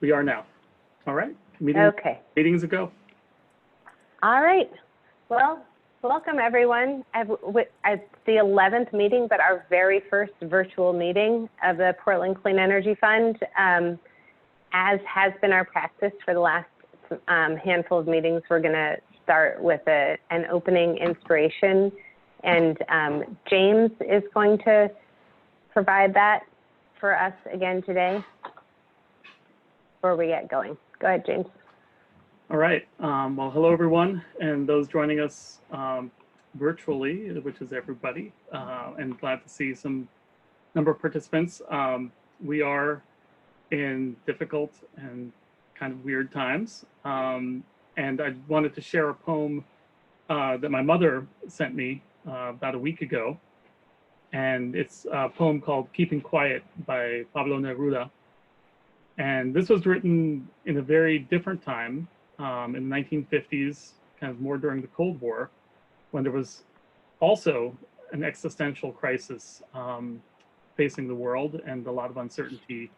We are now. All right. Okay. Meetings ago. All right. Well, welcome everyone. It's the 11th meeting, but our very first virtual meeting of the Portland Clean Energy Fund. As has been our practice for the last handful of meetings, we're going to start with an opening inspiration. And James is going to provide that for us again today before we get going. Go ahead, James. All right. Well, hello, everyone, and those joining us virtually, which is everybody, and glad to see some number of participants. We are in difficult and kind of weird times, and I wanted to share a poem that my mother sent me about a week ago, and it's a poem called Keeping Quiet by Pablo Neruda. And this was written in a very different time, in the 1950s, kind of more during the Cold War, when there was also an existential crisis facing the world and a lot of uncertainty.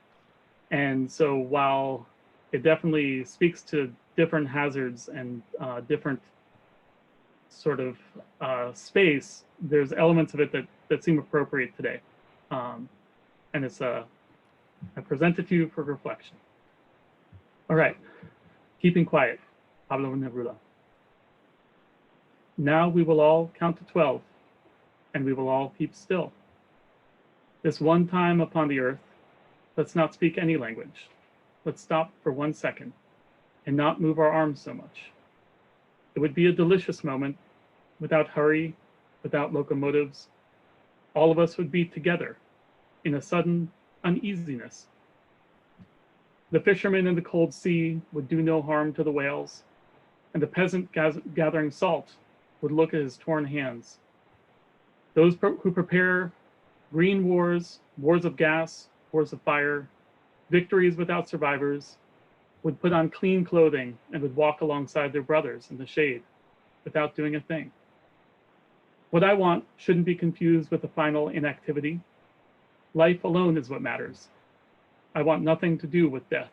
And so while it definitely speaks to different hazards and different sort of space, there's elements of it that seem appropriate today. And it's I present it to you for reflection. All right, Keeping Quiet, Pablo Neruda. Now we will all count to 12, and we will all keep still. This one time upon the earth, let's not speak any language. Let's stop for 1 second and not move our arms so much. It would be a delicious moment, without hurry, without locomotives. All of us would be together in a sudden uneasiness. The fisherman in the cold sea would do no harm to the whales, and the peasant gathering salt would look at his torn hands. Those who prepare green wars, wars of gas, wars of fire, victories without survivors, would put on clean clothing and would walk alongside their brothers in the shade without doing a thing. What I want shouldn't be confused with the final inactivity. Life alone is what matters. I want nothing to do with death.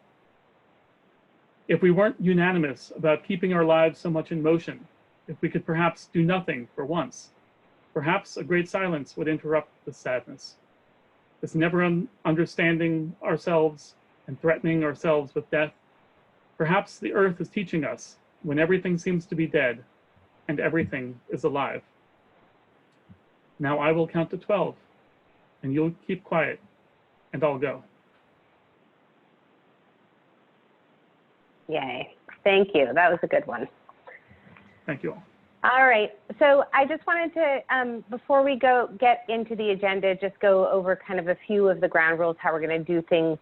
If we weren't unanimous about keeping our lives so much in motion, if we could perhaps do nothing for once, perhaps a great silence would interrupt the sadness. This never understanding ourselves and threatening ourselves with death. Perhaps the earth is teaching us when everything seems to be dead and everything is alive. Now I will count to 12. And you'll keep quiet, and I'll go. Yay. Thank you. That was a good one. Thank you all. All right. So I just wanted to, before we get into the agenda, just go over kind of a few of the ground rules, how we're going to do things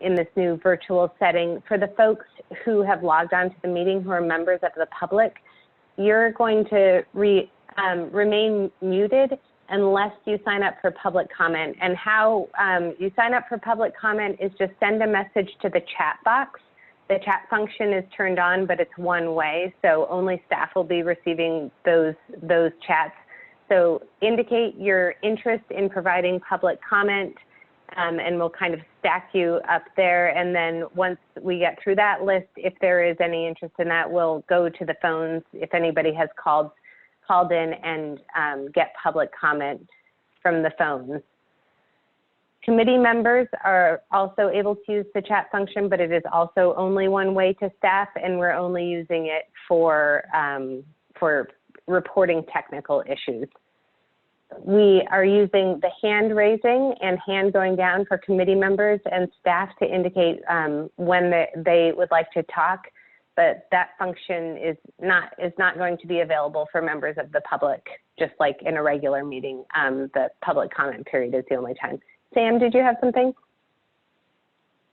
in this new virtual setting. For the folks who have logged on to the meeting, who are members of the public, you're going to remain muted unless you sign up for public comment. And how you sign up for public comment is just send a message to the chat box. The chat function is turned on, but it's one way, so only staff will be receiving those chats. So indicate your interest in providing public comment, and we'll kind of stack you up there. And then once we get through that list, if there is any interest in that, we'll go to the phones if anybody has called in and get public comment from the phones. Committee members are also able to use the chat function, but it is also only one way to staff, and we're only using it for reporting technical issues. We are using the hand raising and hand going down for committee members and staff to indicate when they would like to talk. But that function is not going to be available for members of the public, just like in a regular meeting. The public comment period is the only time. Sam, did you have something?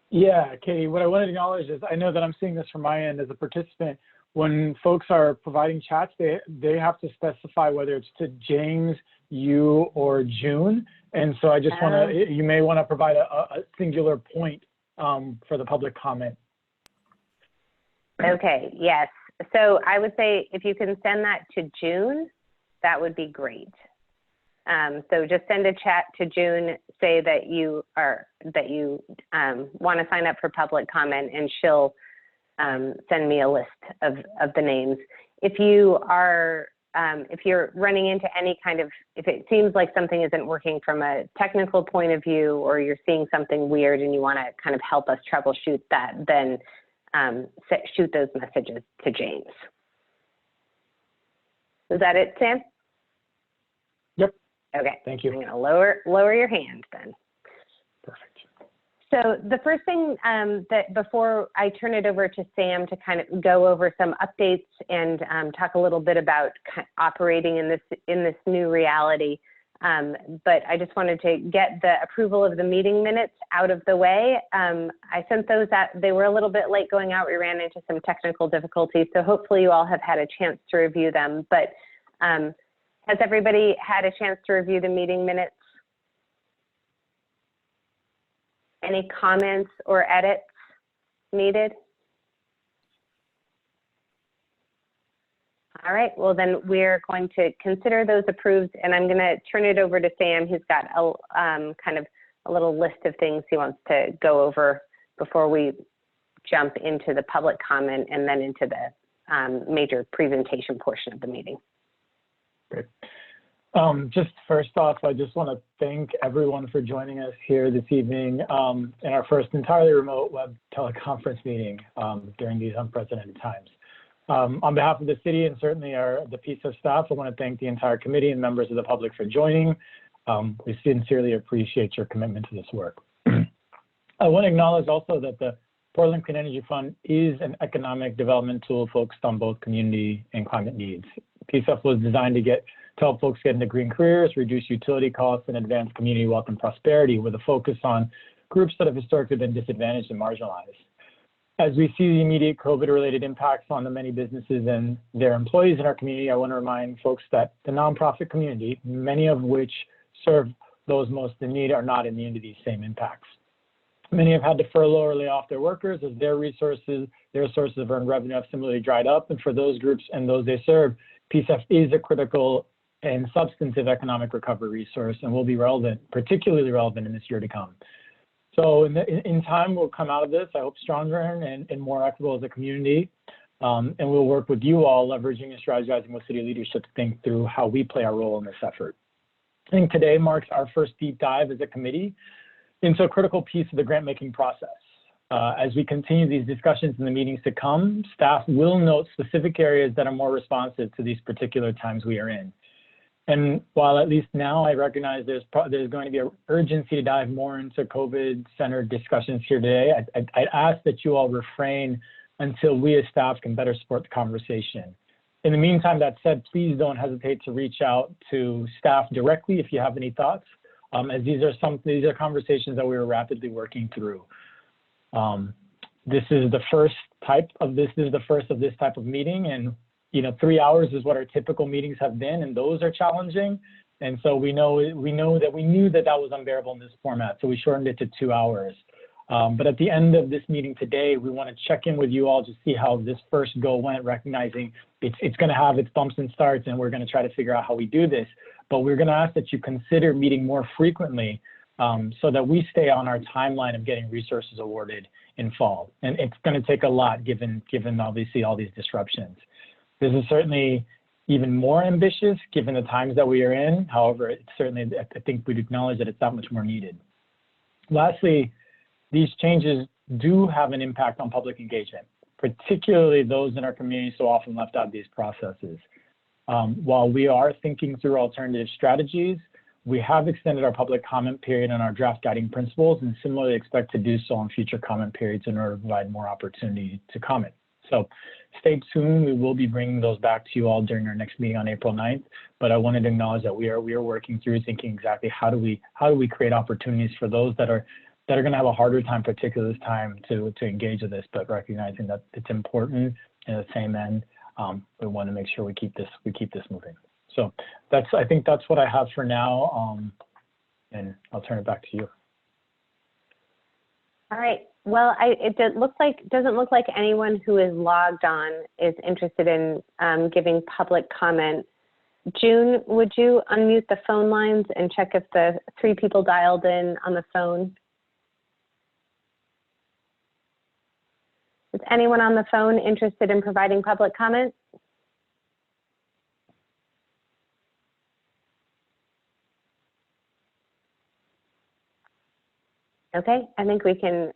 Yeah, Katie, what I wanted to acknowledge is I know that I'm seeing this from my end as a participant. When folks are providing chats, they have to specify whether it's to James, you, or June. And so I just want to, you may want to provide a singular point for the public comment. Okay, yes. So I would say if you can send that to June, that would be great. So just send a chat to June, say that you want to sign up for public comment, and she'll send me a list of the names. If you are, if you're running into any kind of, if it seems like something isn't working from a technical point of view, or you're seeing something weird and you want to kind of help us troubleshoot that, then shoot those messages to James. Is that it, Sam? Yep. Okay. Thank you. I'm going to lower your hand then. Perfect. So the first thing that before I turn it over to Sam to kind of go over some updates and talk a little bit about operating in this new reality, but I just wanted to get the approval of the meeting minutes out of the way. I sent those out. They were a little bit late going out. We ran into some technical difficulties, so hopefully you all have had a chance to review them. But has everybody had a chance to review the meeting minutes? Any comments or edits needed? All right, well then we're going to consider those approved, and I'm gonna turn it over to Sam. He's got a kind of a little list of things he wants to go over before we jump into the public comment and then into the major presentation portion of the meeting. Great. Just first off, I just want to thank everyone for joining us here this evening in our first entirely remote web teleconference meeting during these unprecedented times. On behalf of the city and certainly the PCEF staff, I want to thank the entire committee and members of the public for joining. We sincerely appreciate your commitment to this work. I want to acknowledge also that the Portland Clean Energy Fund is an economic development tool focused on both community and climate needs. PCEF was designed to help folks get into green careers, reduce utility costs, and advance community wealth and prosperity with a focus on groups that have historically been disadvantaged and marginalized. As we see the immediate COVID-related impacts on the many businesses and their employees in our community, I want to remind folks that the nonprofit community, many of which serve those most in need, are not immune to these same impacts. Many have had to furlough or lay off their workers as their sources of earned revenue have similarly dried up, and for those groups and those they serve, PCEF is a critical and substantive economic recovery resource and will be relevant, particularly relevant in this year to come. So in time, we'll come out of this, I hope, stronger and more equitable as a community. And we'll work with you all, leveraging and strategizing with city leadership to think through how we play our role in this effort. I think today marks our first deep dive as a committee into a critical piece of the grant-making process. As we continue these discussions in the meetings to come, staff will note specific areas that are more responsive to these particular times we are in. And while at least now I recognize there's going to be an urgency to dive more into COVID-centered discussions here today, I'd ask that you all refrain until we as staff can better support the conversation. In the meantime, that said, please don't hesitate to reach out to staff directly if you have any thoughts, as these are conversations that we are rapidly working through. This is the first of this type of meeting, and 3 hours is what our typical meetings have been, and those are challenging. And so we knew that was unbearable in this format, so we shortened it to 2 hours. But at the end of this meeting today, we want to check in with you all to see how this first go went, recognizing it's going to have its bumps and starts, and we're going to try to figure out how we do this. But we're going to ask that you consider meeting more frequently so that we stay on our timeline of getting resources awarded in fall. And it's going to take a lot given obviously all these disruptions. This is certainly even more ambitious given the times that we are in. However, it's certainly, I think we'd acknowledge that it's that much more needed. Lastly, these changes do have an impact on public engagement, particularly those in our community so often left out of these processes. While we are thinking through alternative strategies, we have extended our public comment period on our draft guiding principles and similarly expect to do so on future comment periods in order to provide more opportunity to comment. So stay tuned. We will be bringing those back to you all during our next meeting on April 9th. But I wanted to acknowledge that we are working through thinking exactly how do we create opportunities for those that are going to have a harder time, particularly this time, to engage with this, but recognizing that it's important. And at the same end, we want to make sure we keep this moving. So I think that's what I have for now. And I'll turn it back to you. All right. Well, it doesn't look like anyone who is logged on is interested in giving public comment. June, would you unmute the phone lines and check if the 3 people dialed in on the phone? Is anyone on the phone interested in providing public comment? Okay, I think we can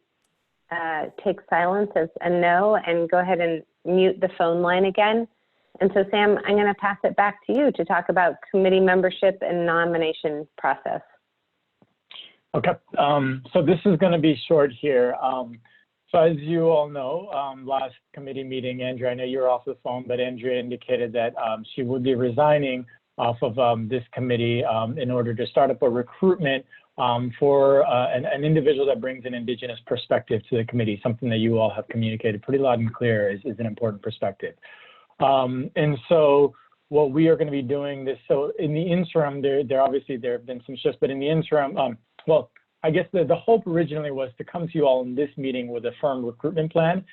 take silence as a no and go ahead and mute the phone line again. And so, Sam, I'm going to pass it back to you to talk about committee membership and nomination process. Okay, so this is going to be short here. So as you all know, last committee meeting, Andrea, I know you're off the phone, but Andrea indicated that she would be resigning off of this committee in order to start up a recruitment for an individual that brings an Indigenous perspective to the committee, something that you all have communicated pretty loud and clear is an important perspective. And so what we are going to be doing this, so in the interim, there have been some shifts, but in the interim, well, I guess the hope originally was to come to you all in this meeting with a firm recruitment plan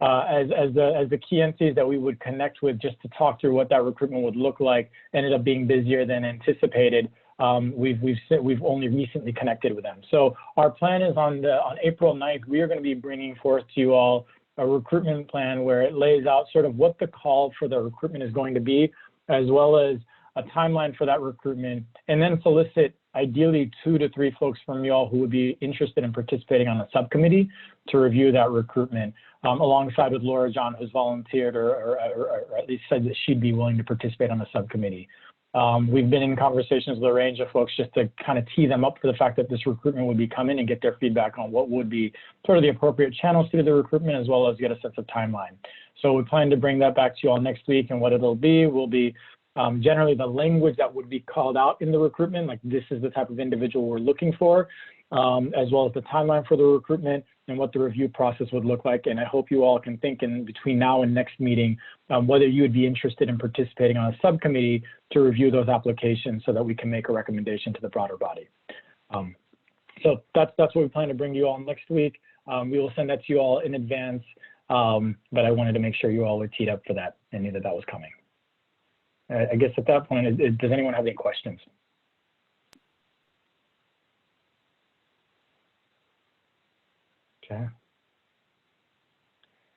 as the key entities that we would connect with just to talk through what that recruitment would look like. Ended up being busier than anticipated. We've only recently connected with them. So our plan is on April 9th, we are going to be bringing forth to you all a recruitment plan where it lays out sort of what the call for the recruitment is going to be, as well as a timeline for that recruitment, and then solicit ideally 2 to 3 folks from you all who would be interested in participating on the subcommittee to review that recruitment, alongside with Laura John, who's volunteered or at least said that she'd be willing to participate on the subcommittee. We've been in conversations with a range of folks just to kind of tee them up for the fact that this recruitment would be coming and get their feedback on what would be sort of the appropriate channels to do the recruitment, as well as get a sense of timeline. So we plan to bring that back to you all next week, and what it'll be will be generally the language that would be called out in the recruitment, like this is the type of individual we're looking for, as well as the timeline for the recruitment and what the review process would look like. And I hope you all can think in between now and next meeting whether you would be interested in participating on a subcommittee to review those applications so that we can make a recommendation to the broader body. So that's what we plan to bring you all next week. We will send that to you all in advance, but I wanted to make sure you all were teed up for that and knew that that was coming. I guess at that point, does anyone have any questions? Okay.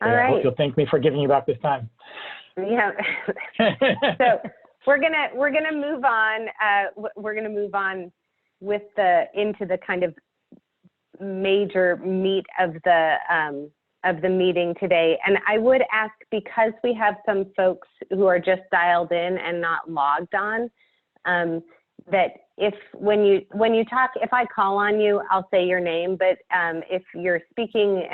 All right. I hope you'll thank me for giving you back this time. Yeah. So we're gonna move on. We're gonna move on with into the kind of major meat of the meeting today. And I would ask, because we have some folks who are just dialed in and not logged on, that when you talk, if I call on you, I'll say your name, but if you're speaking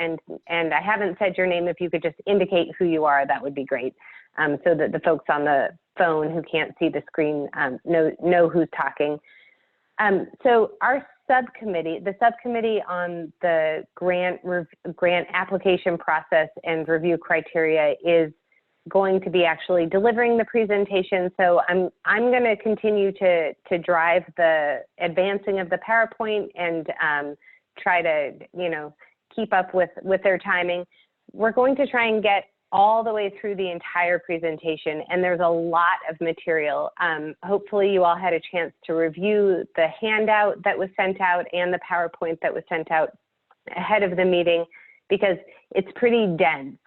and I haven't said your name, if you could just indicate who you are, that would be great. So that the folks on the phone who can't see the screen know who's talking. So our subcommittee, the subcommittee on the grant application process and review criteria, is going to be actually delivering the presentation. So I'm going to continue to drive the advancing of the PowerPoint and try to keep up with their timing. We're going to try and get all the way through the entire presentation, and there's a lot of material. Hopefully you all had a chance to review the handout that was sent out and the PowerPoint that was sent out ahead of the meeting, because it's pretty dense.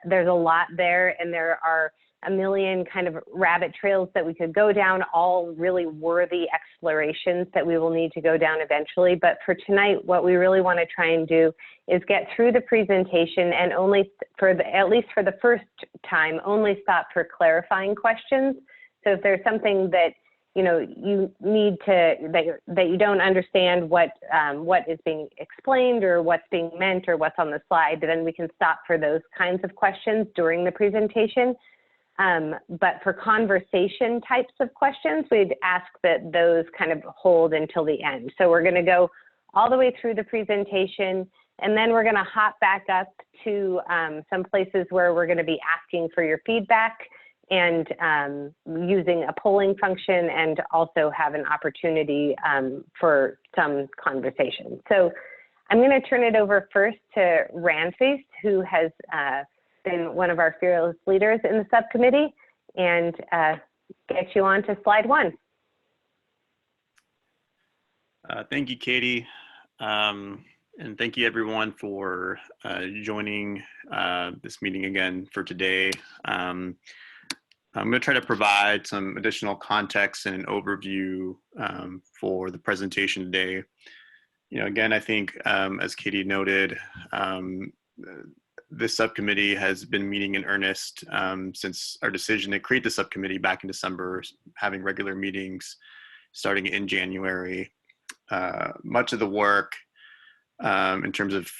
There's a lot there, and there are a million kind of rabbit trails that we could go down, all really worthy explorations that we will need to go down eventually. But for tonight, what we really want to try and do is get through the presentation, and only at least for the first time, only stop for clarifying questions. So if there's something that you need to, that you don't understand what is being explained or what's being meant or what's on the slide, then we can stop for those kinds of questions during the presentation. But for conversation types of questions, we'd ask that those kind of hold until the end. So we're going to go all the way through the presentation, and then we're going to hop back up to some places where we're going to be asking for your feedback and using a polling function, and also have an opportunity for some conversation. So I'm going to turn it over first to Ranfeest, who has been one of our fearless leaders in the subcommittee. And get you on to slide 1. Thank you, Katie. And thank you everyone for joining this meeting again for today. I'm going to try to provide some additional context and an overview for the presentation today. Again, I think as Katie noted, this subcommittee has been meeting in earnest since our decision to create the subcommittee back in December, having regular meetings starting in January. Much of the work in terms of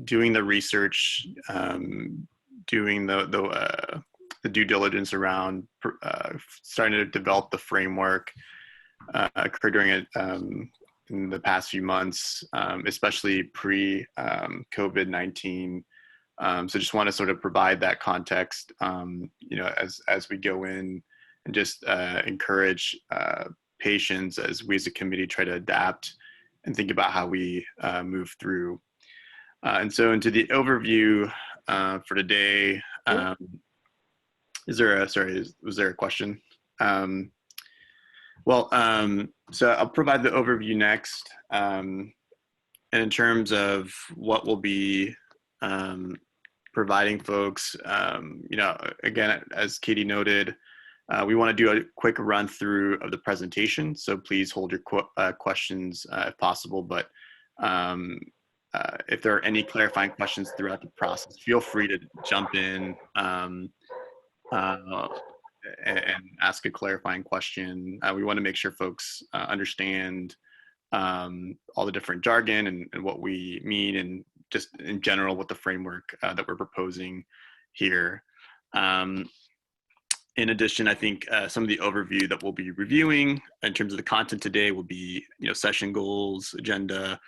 doing the research, doing the due diligence around starting to develop the framework occurred during it in the past few months, especially pre-COVID-19. So just want to sort of provide that context, as we go in and just encourage patience as we as a committee try to adapt and think about how we move through. And so into the overview for today, was there a question? So I'll provide the overview next. And in terms of what we'll be providing folks, again, as Katie noted, we want to do a quick run through of the presentation. So please hold your questions if possible, but if there are any clarifying questions throughout the process, feel free to jump in and ask a clarifying question. We want to make sure folks understand all the different jargon and what we mean, and just in general what the framework that we're proposing here. In addition, I think some of the overview that we'll be reviewing in terms of the content today will be, session goals, agenda,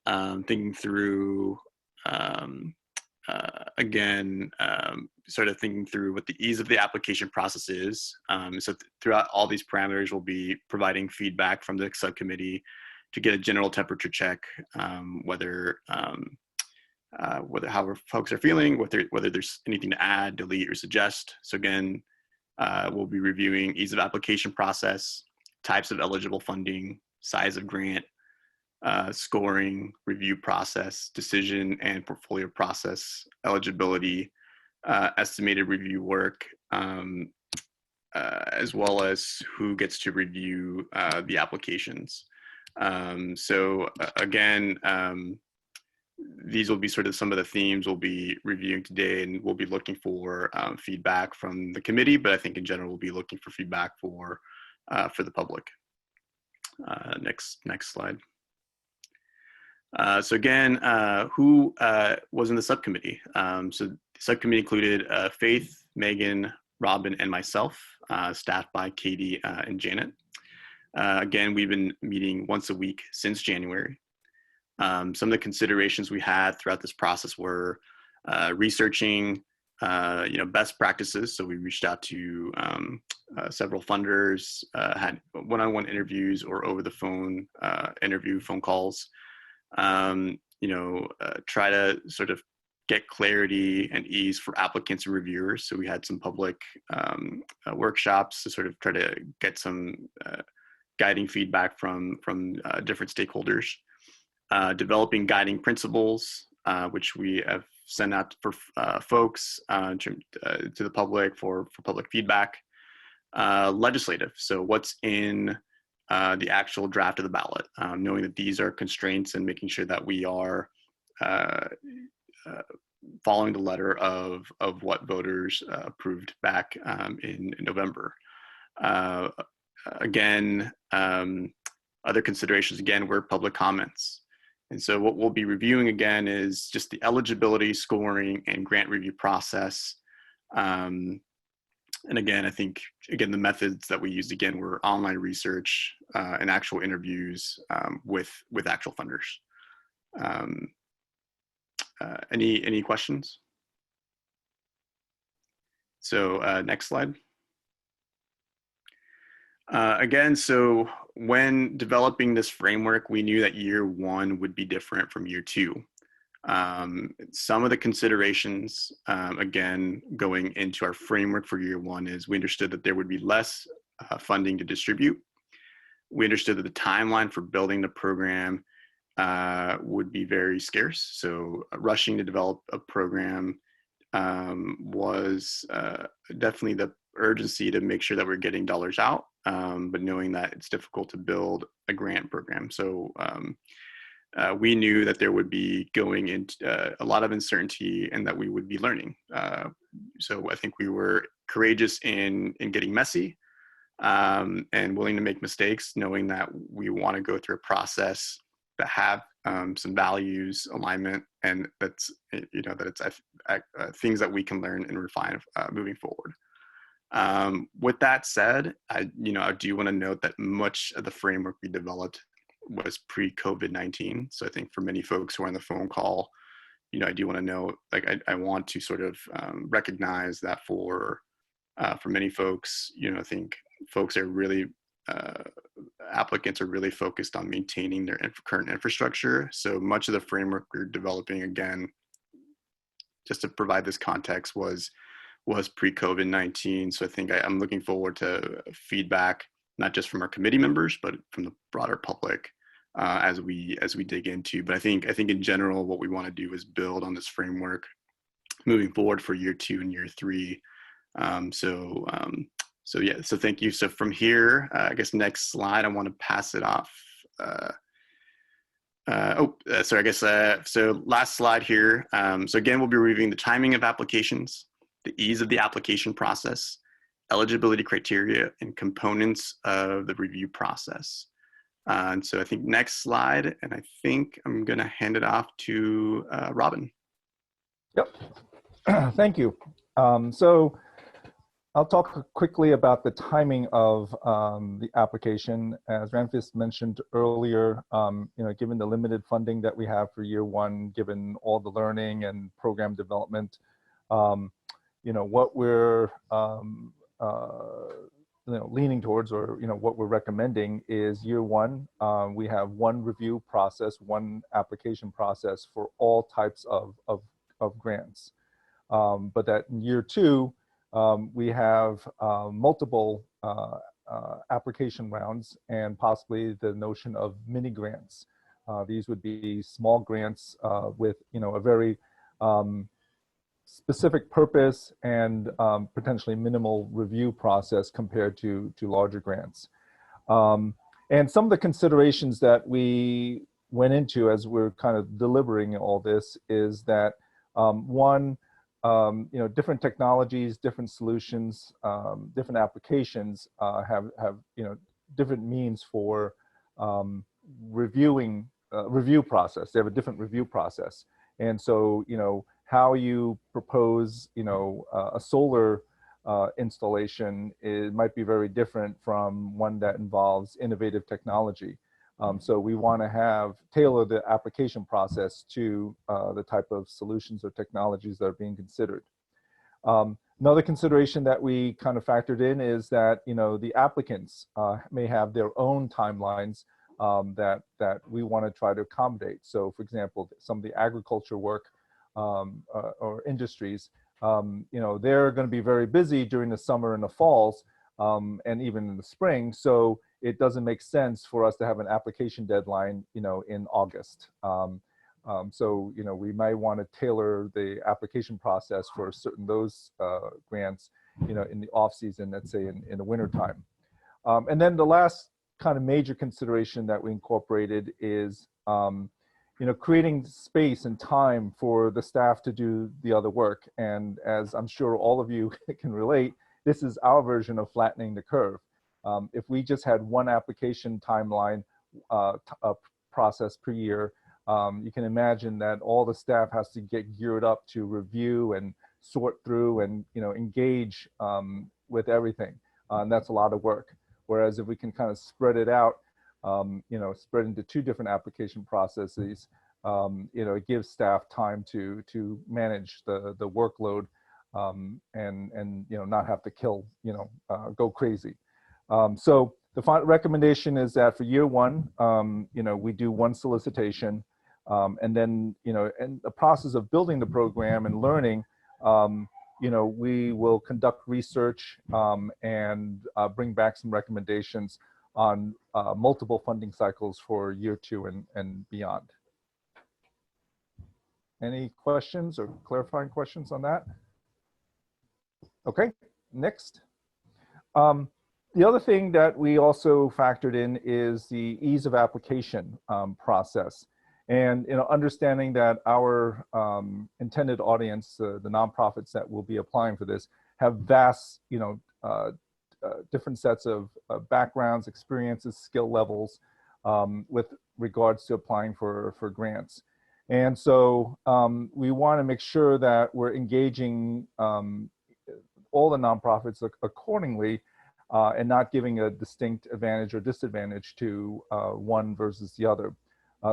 thinking through, sort of thinking through what the ease of the application process is. So throughout all these parameters, we'll be providing feedback from the subcommittee to get a general temperature check, whether how folks are feeling, whether there's anything to add, delete, or suggest. So again, we'll be reviewing ease of application process, types of eligible funding, size of grant, scoring, review process, decision and portfolio process, eligibility, estimated review work, as well as who gets to review the applications. Again, these will be sort of some of the themes we'll be reviewing today, and we'll be looking for feedback from the committee, but I think in general we'll be looking for feedback for the public. Next slide. So again, who was in the subcommittee? So the subcommittee included Faith, Megan, Robin, and myself, staffed by Katie and Janet. Again, we've been meeting once a week since January. Some of the considerations we had throughout this process were researching, best practices. So we reached out to several funders, had one-on-one interviews or over the phone phone calls. Try to sort of get clarity and ease for applicants and reviewers. So we had some public workshops to sort of try to get some guiding feedback from different stakeholders. Developing guiding principles, which we have sent out for folks to the public for public feedback. Legislative, so what's in the actual draft of the ballot, knowing that these are constraints and making sure that we are following the letter of what voters approved back in November. Again, other considerations again were public comments. And so what we'll be reviewing again is just the eligibility, scoring, and grant review process. And again, I think, again, the methods that we used, again, were online research and actual interviews with actual funders. Any questions? So next slide. Again, so when developing this framework, we knew that year one would be different from year two. Some of the considerations, again, going into our framework for year one is we understood that there would be less funding to distribute. We understood that the timeline for building the program would be very scarce. So rushing to develop a program was definitely the urgency to make sure that we're getting dollars out, but knowing that it's difficult to build a grant program. So we knew that there would be going into a lot of uncertainty and that we would be learning. So I think we were courageous in getting messy and willing to make mistakes, knowing that we want to go through a process that have some values alignment, and that's, you know, that it's things that we can learn and refine moving forward. With that said, I do want to note that much of the framework we developed was pre-COVID-19. So I think for many folks who are on the phone call, you know, I do want to know, like, I want to sort of recognize that for many folks, you know, I think folks are really, applicants are really focused on maintaining their current infrastructure. So much of the framework we're developing, again, just to provide this context, was pre-COVID-19. So I think I'm looking forward to feedback, not just from our committee members, but from the broader public as we dig into. But I think in general, what we want to do is build on this framework moving forward for year 2 and year 3. So yeah, so thank you. So from here, I guess next slide, I want to pass it off. So last slide here. So again, we'll be reviewing the timing of applications, the ease of the application process, eligibility criteria, and components of the review process. And so I think next slide, and I think I'm going to hand it off to Robin. Yep. Thank you. So I'll talk quickly about the timing of the application. As Ramfis mentioned earlier, given the limited funding that we have for year 1, given all the learning and program development, what we're leaning towards, or what we're recommending, is year 1. We have one review process, one application process for all types of grants. But that in year 2, we have multiple application rounds and possibly the notion of mini grants. These would be small grants with a very specific purpose and potentially minimal review process compared to larger grants. And some of the considerations that we went into as we're kind of deliberating all this is that one, different technologies, different solutions, different applications have different means for reviewing review process. They have a different review process, and so how you propose a solar installation, it might be very different from one that involves innovative technology. So we want to tailor the application process to the type of solutions or technologies that are being considered. Another consideration that we kind of factored in is that the applicants may have their own timelines that we want to try to accommodate. So, for example, some of the agriculture work or industries, they're going to be very busy during the summer and the falls, and even in the spring. So it doesn't make sense for us to have an application deadline, in August. So, we might want to tailor the application process for those grants, in the off season, let's say in the winter time. And then the last kind of major consideration that we incorporated is, creating space and time for the staff to do the other work. And as I'm sure all of you can relate, this is our version of flattening the curve. If we just had one application timeline process per year, you can imagine that all the staff has to get geared up to review and sort through and engage with everything. And that's a lot of work. Whereas if we can kind of spread it out, spread into 2 different application processes, it gives staff time to manage the workload and not have to go crazy. So the final recommendation is that for year 1, we do one solicitation. And then, you know, in the process of building the program and learning, you know, we will conduct research and bring back some recommendations on multiple funding cycles for year 2 and beyond. Any questions or clarifying questions on that? Okay, next. The other thing that we also factored in is the ease of application process. And, you know, understanding that our intended audience, the nonprofits that will be applying for this, have vast, you know, different sets of backgrounds, experiences, skill levels with regards to applying for grants. And so we want to make sure that we're engaging all the nonprofits accordingly and not giving a distinct advantage or disadvantage to one versus the other.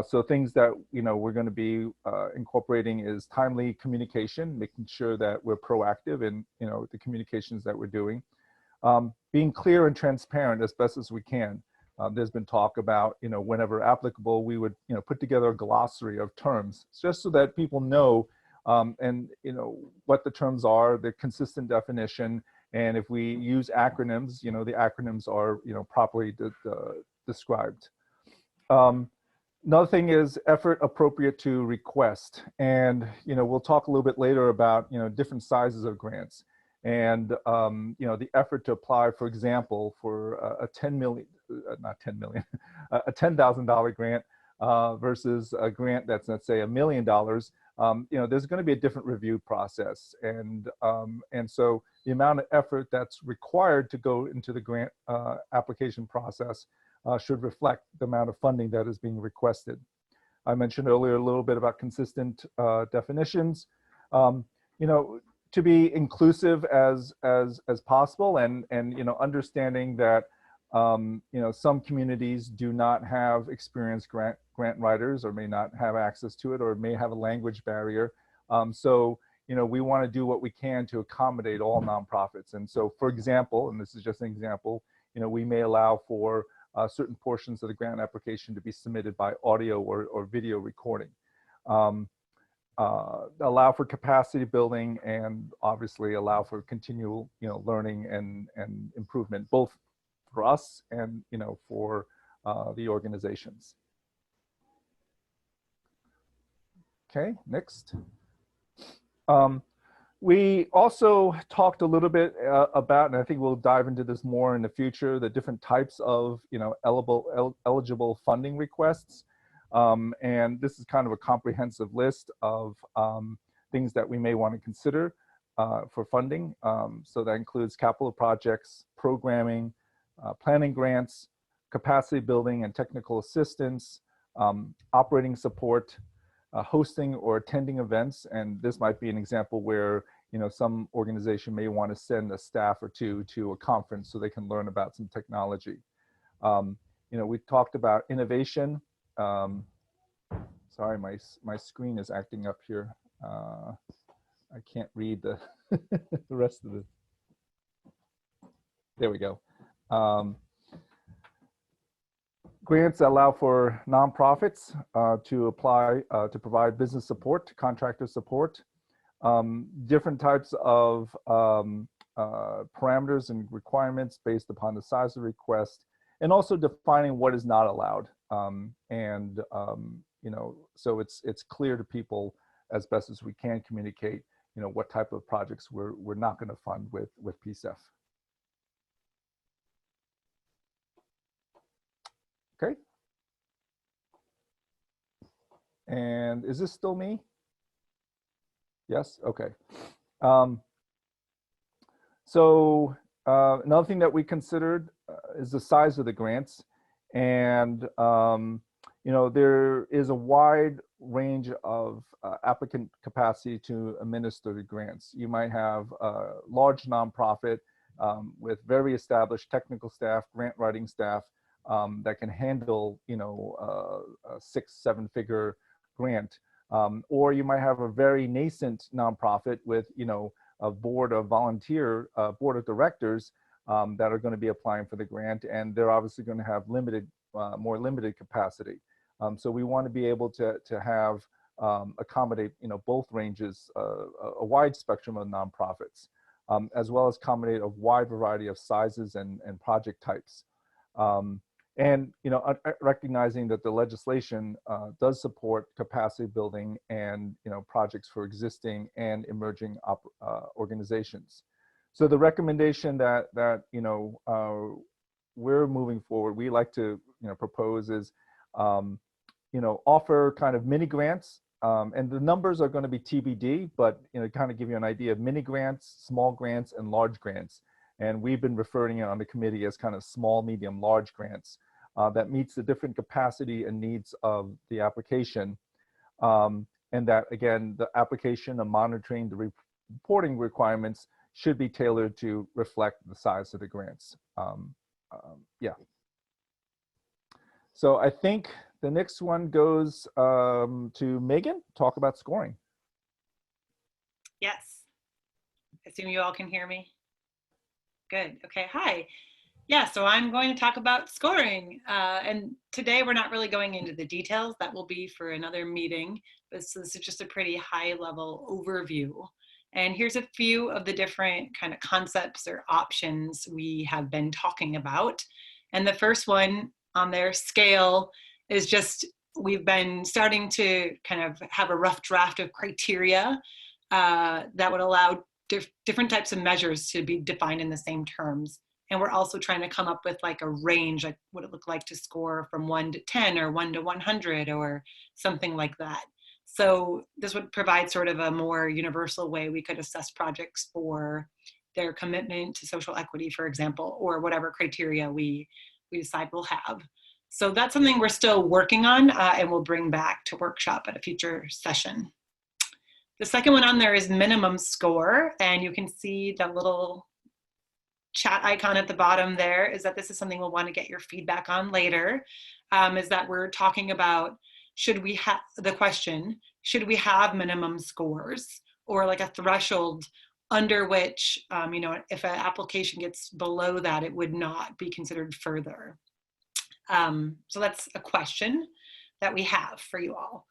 So things that, you know, we're going to be incorporating is timely communication, making sure that we're proactive in, you know, the communications that we're doing. Being clear and transparent as best as we can. There's been talk about, you know, whenever applicable, we would, you know, put together a glossary of terms just so that people know and, you know, what the terms are, the consistent definition. And if we use acronyms, you know, the acronyms are, you know, properly described. Another thing is effort appropriate to request. And, you know, we'll talk a little bit later about, you know, different sizes of grants. And, you know, the effort to apply, for example, for a $10,000 grant versus a grant that's, let's say, $1 million, you know, there's going to be a different review process. And so the amount of effort that's required to go into the grant application process should reflect the amount of funding that is being requested. I mentioned earlier a little bit about consistent definitions. You know, to be inclusive as possible, and you know, understanding that you know, some communities do not have experienced grant writers, or may not have access to it, or may have a language barrier. So you know, we want to do what we can to accommodate all nonprofits. And so, for example, and this is just an example, you know, we may allow for certain portions of the grant application to be submitted by audio or video recording. Allow for capacity building, and obviously allow for continual, you know, learning and improvement, both for us and, you know, for the organizations. Okay, next. We also talked a little bit about, and I think we'll dive into this more in the future, the different types of, you know, eligible funding requests. And this is kind of a comprehensive list of things that we may want to consider for funding. So that includes capital projects, programming, planning grants, capacity building and technical assistance, operating support, hosting or attending events. And this might be an example where, you know, some organization may want to send a staff or two to a conference so they can learn about some technology. You know, we talked about innovation. Sorry, my screen is acting up here. I can't read the, the rest of the, there we go. Grants allow for nonprofits to apply to provide business support, contractor support, different types of parameters and requirements based upon the size of the request, and also defining what is not allowed. You know, so it's clear to people as best as we can communicate, you know, what type of projects we're not going to fund with PCEF. Okay. And is this still me? Yes, okay. So another thing that we considered is the size of the grants. And you know, there is a wide range of applicant capacity to administer the grants. You might have a large nonprofit with very established technical staff, grant writing staff that can handle, you know, a 6-7 figure grant. Or you might have a very nascent nonprofit with, you know, a board of board of directors that are going to be applying for the grant, and they're obviously going to have limited, more limited capacity. So we want to be able to have accommodate both ranges, a wide spectrum of nonprofits, as well as accommodate a wide variety of sizes and project types. And recognizing that the legislation does support capacity building and projects for existing and emerging organizations. So the recommendation that we're moving forward, we like to propose is offer kind of mini grants, and the numbers are going to be TBD, but kind of give you an idea of mini grants, small grants, and large grants. And we've been referring it on the committee as kind of small, medium, large grants that meets the different capacity and needs of the application. And that, again, the application and monitoring, the reporting requirements should be tailored to reflect the size of the grants. Yeah. So I think the next one goes to Megan, talk about scoring. Yes. I assume you all can hear me. Good. Okay. Hi. Yeah, so I'm going to talk about scoring. And today we're not really going into the details. That will be for another meeting. But this is just a pretty high level overview. And here's a few of the different kind of concepts or options we have been talking about. And the first one on their scale is just, we've been starting to kind of have a rough draft of criteria that would allow different types of measures to be defined in the same terms. And we're also trying to come up with like a range, like what it look like to score from 1 to 10 or 1 to 100 or something like that. So this would provide sort of a more universal way we could assess projects for their commitment to social equity, for example, or whatever criteria we decide we'll have. So that's something we're still working on and we'll bring back to workshop at a future session. The second one on there is minimum score, and you can see the little chat icon at the bottom there is that this is something we'll want to get your feedback on later, is that we're talking about, should we have, the question, should we have minimum scores or like a threshold under which, if an application gets below that, it would not be considered further. So that's a question that we have for you all.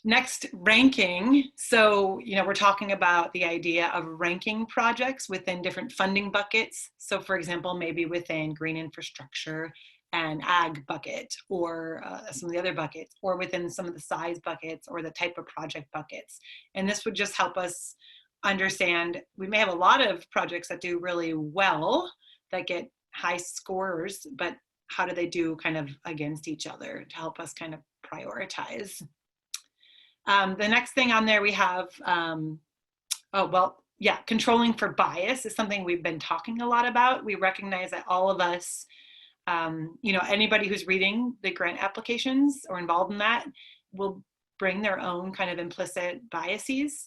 Next, ranking. So, we're talking about the idea of ranking projects within different funding buckets. So for example, maybe within green infrastructure and ag bucket, or some of the other buckets, or within some of the size buckets or the type of project buckets. And this would just help us understand, we may have a lot of projects that do really well, that get high scores, but how do they do kind of against each other to help us kind of prioritize. The next thing on there we have, controlling for bias is something we've been talking a lot about. We recognize that all of us, anybody who's reading the grant applications or involved in that will bring their own kind of implicit biases.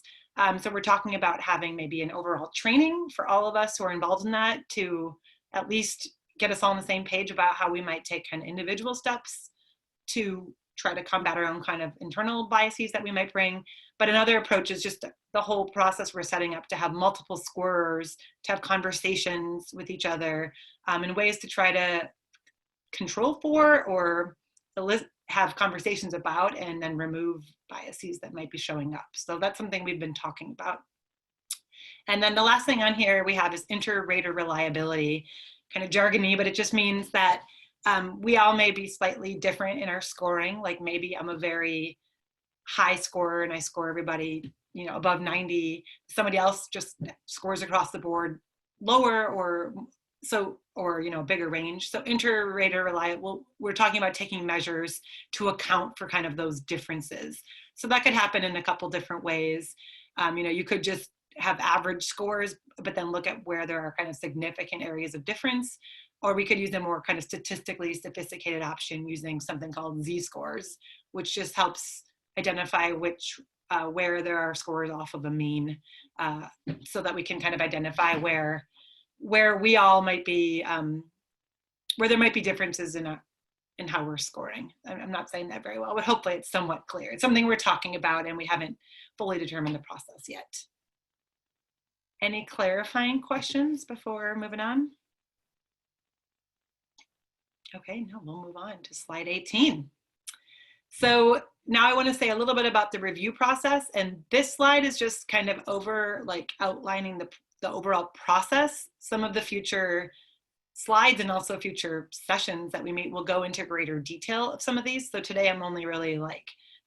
So we're talking about having maybe an overall training for all of us who are involved in that to at least get us all on the same page about how we might take kind of individual steps to try to combat our own kind of internal biases that we might bring. But another approach is just the whole process we're setting up to have multiple scorers, to have conversations with each other in ways to try to control for or have conversations about and then remove biases that might be showing up. So that's something we've been talking about. And then the last thing on here we have is inter-rater reliability, kind of jargony, but it just means that we all may be slightly different in our scoring. Like maybe I'm a very high scorer and I score everybody, above 90. Somebody else just scores across the board lower or bigger range. So inter-rater reliable, we're talking about taking measures to account for kind of those differences. So that could happen in a couple different ways. You could just have average scores, but then look at where there are kind of significant areas of difference. Or we could use a more kind of statistically sophisticated option using something called z-scores, which just helps identify where there are scores off of a mean, so that we can kind of identify where we all might be, where there might be differences in how we're scoring. I'm not saying that very well, but hopefully it's somewhat clear. It's something we're talking about and we haven't fully determined the process yet. Any clarifying questions before moving on? Okay, no, we'll move on to slide 18. So now I want to say a little bit about the review process. And this slide is just kind of outlining the overall process. Some of the future slides and also future sessions that we meet will go into greater detail of some of these. So today I'm only really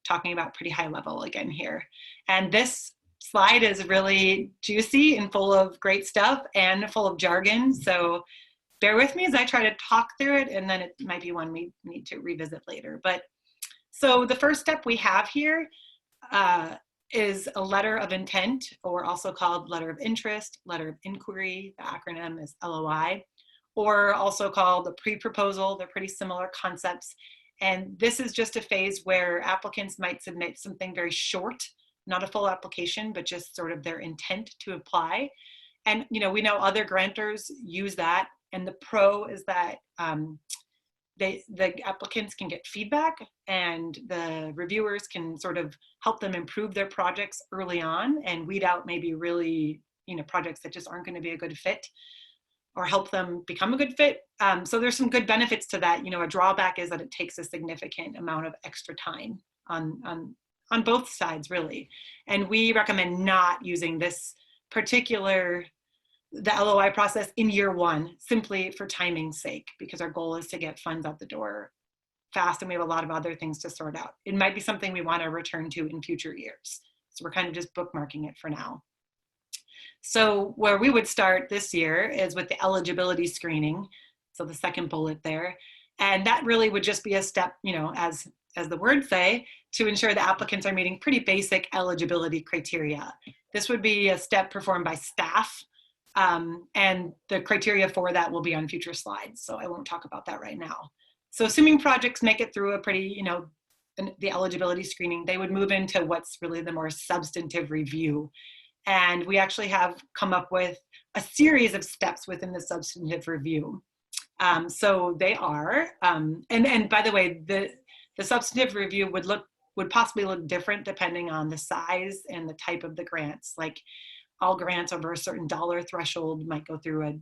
talking about pretty high level again here. And this slide is really juicy and full of great stuff and full of jargon. So bear with me as I try to talk through it, and then it might be one we need to revisit later. But so the first step we have here is a letter of intent, or also called letter of interest, letter of inquiry. The acronym is LOI, or also called a pre-proposal. They're pretty similar concepts. And this is just a phase where applicants might submit something very short, not a full application, but just sort of their intent to apply. And we know other grantors use that. And the pro is that the applicants can get feedback, and the reviewers can sort of help them improve their projects early on and weed out maybe really projects that just aren't going to be a good fit, or help them become a good fit. So there's some good benefits to that. A drawback is that it takes a significant amount of extra time on both sides, really. And we recommend not using this the LOI process in year one, simply for timing's sake, because our goal is to get funds out the door fast, and we have a lot of other things to sort out. It might be something we want to return to in future years. So we're kind of just bookmarking it for now. So where we would start this year is with the eligibility screening. So the second bullet there. And that really would just be a step, as the words say, to ensure the applicants are meeting pretty basic eligibility criteria. This would be a step performed by staff. And the criteria for that will be on future slides, so I won't talk about that right now. So assuming projects make it through a pretty, the eligibility screening, they would move into what's really the more substantive review. And we actually have come up with a series of steps within the substantive review. So they are, and by the way, the substantive review would possibly look different depending on the size and the type of the grants. Like, all grants over a certain dollar threshold might go through a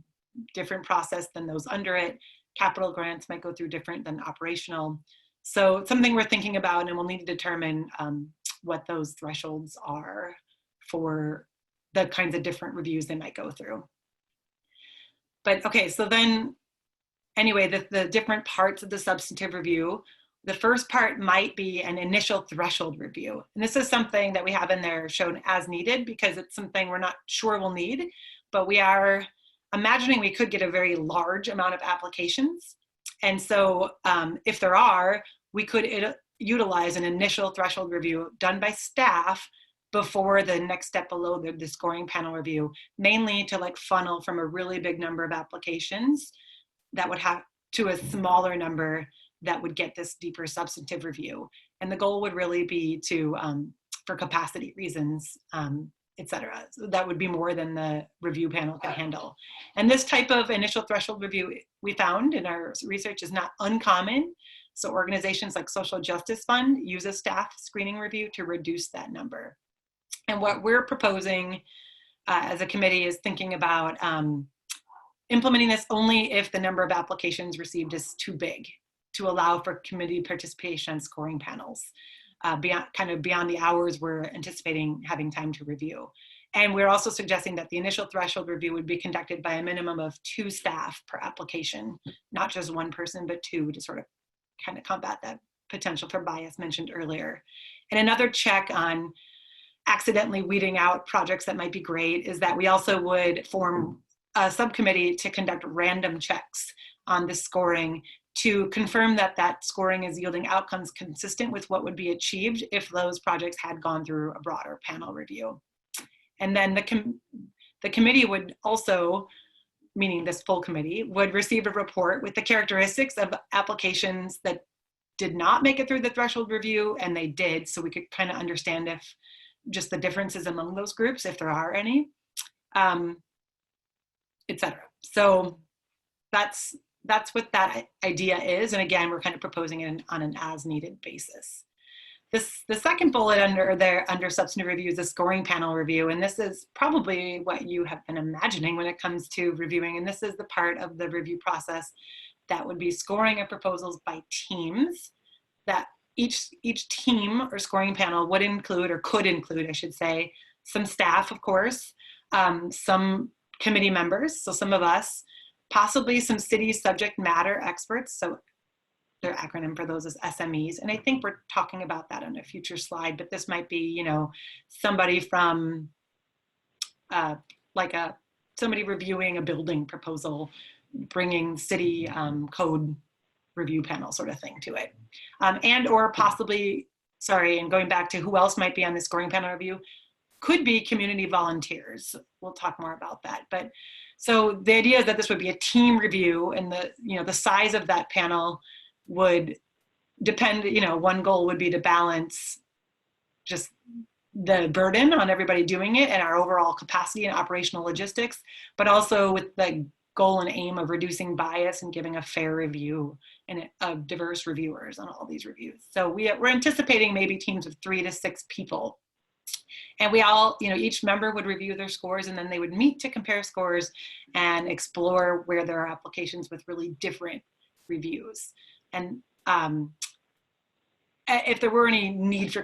different process than those under it. Capital grants might go through different than operational. So it's something we're thinking about, and we'll need to determine what those thresholds are for the kinds of different reviews they might go through. But okay, so then anyway, the different parts of the substantive review. The first part might be an initial threshold review. And this is something that we have in there shown as needed, because it's something we're not sure we'll need, but we are imagining we could get a very large amount of applications. And so if there are, we could utilize an initial threshold review done by staff before the next step below the scoring panel review, mainly to funnel from a really big number of applications that would have to a smaller number that would get this deeper substantive review. And the goal would really be to, for capacity reasons, et cetera. So that would be more than the review panel can handle. And this type of initial threshold review we found in our research is not uncommon. So organizations like Social Justice Fund use a staff screening review to reduce that number. And what we're proposing as a committee is thinking about implementing this only if the number of applications received is too big to allow for committee participation on scoring panels, beyond the hours we're anticipating having time to review. And we're also suggesting that the initial threshold review would be conducted by a minimum of 2 staff per application, not just 1 person, but 2, to sort of kind of combat that potential for bias mentioned earlier. And another check on accidentally weeding out projects that might be great is that we also would form a subcommittee to conduct random checks on the scoring to confirm that that scoring is yielding outcomes consistent with what would be achieved if those projects had gone through a broader panel review. And then the committee would also, meaning this full committee, would receive a report with the characteristics of applications that did not make it through the threshold review and they did, so we could kind of understand if just the differences among those groups, if there are any, et cetera. So that's what that idea is. And again, we're kind of proposing it on an as needed basis. The second bullet under substantive review is the scoring panel review. And this is probably what you have been imagining when it comes to reviewing. And this is the part of the review process that would be scoring of proposals by teams that each team or scoring panel would include, or could include, I should say, some staff, of course, some committee members, so some of us, possibly some city subject matter experts, so their acronym for those is SMEs, and I think we're talking about that on a future slide, but this might be, you know, somebody from somebody reviewing a building proposal, bringing city code review panel sort of thing to it. And or possibly, sorry, and going back to who else might be on the scoring panel review, could be community volunteers. We'll talk more about that. But so the idea is that this would be a team review, and the size of that panel would depend, one goal would be to balance just the burden on everybody doing it and our overall capacity and operational logistics, but also with the goal and aim of reducing bias and giving a fair review and of diverse reviewers on all these reviews. So we're anticipating maybe teams of 3 to 6 people. And we all, each member would review their scores, and then they would meet to compare scores and explore where there are applications with really different reviews. And if there were any need for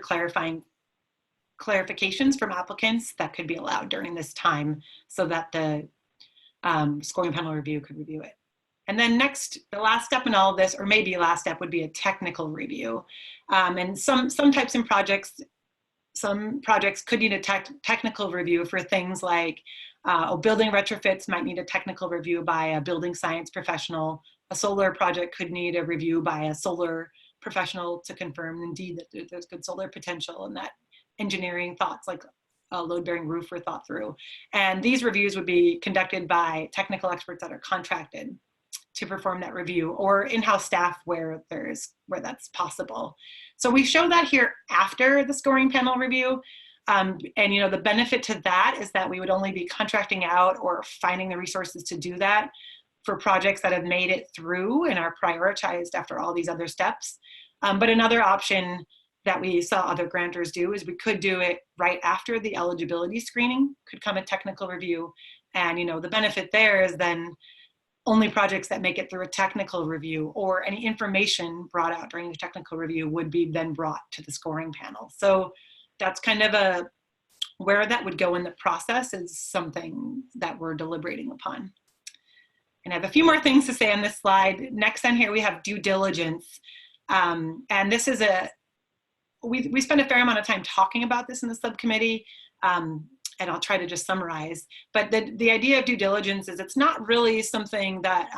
clarifications from applicants, that could be allowed during this time so that the scoring panel review could review it. And then next, the last step in all of this, or maybe last step, would be a technical review. And some types of projects, some projects could need a technical review for things like building retrofits might need a technical review by a building science professional. A solar project could need a review by a solar professional to confirm indeed that there's good solar potential and that engineering thoughts like a load-bearing roof were thought through. And these reviews would be conducted by technical experts that are contracted to perform that review, or in-house staff where that's possible. So we show that here after the scoring panel review. And the benefit to that is that we would only be contracting out or finding the resources to do that for projects that have made it through and are prioritized after all these other steps. But another option that we saw other grantors do is we could do it right after the eligibility screening, could come a technical review. And the benefit there is then only projects that make it through a technical review or any information brought out during the technical review would be then brought to the scoring panel. So that's kind of where that would go in the process is something that we're deliberating upon. And I have a few more things to say on this slide. Next on here, we have due diligence. And this is we spent a fair amount of time talking about this in the subcommittee, and I'll try to just summarize. But the idea of due diligence is it's not really something that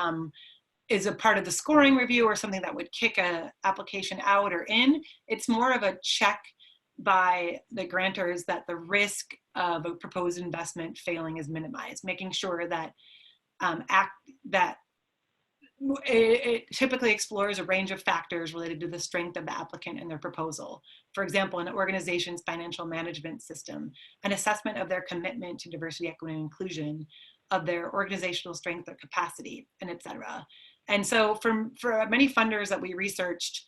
is a part of the scoring review or something that would kick an application out or in. It's more of a check by the grantors that the risk of a proposed investment failing is minimized, making sure that it typically explores a range of factors related to the strength of the applicant and their proposal. For example, an organization's financial management system, an assessment of their commitment to diversity, equity, and inclusion, of their organizational strength or capacity, and et cetera. And so for many funders that we researched,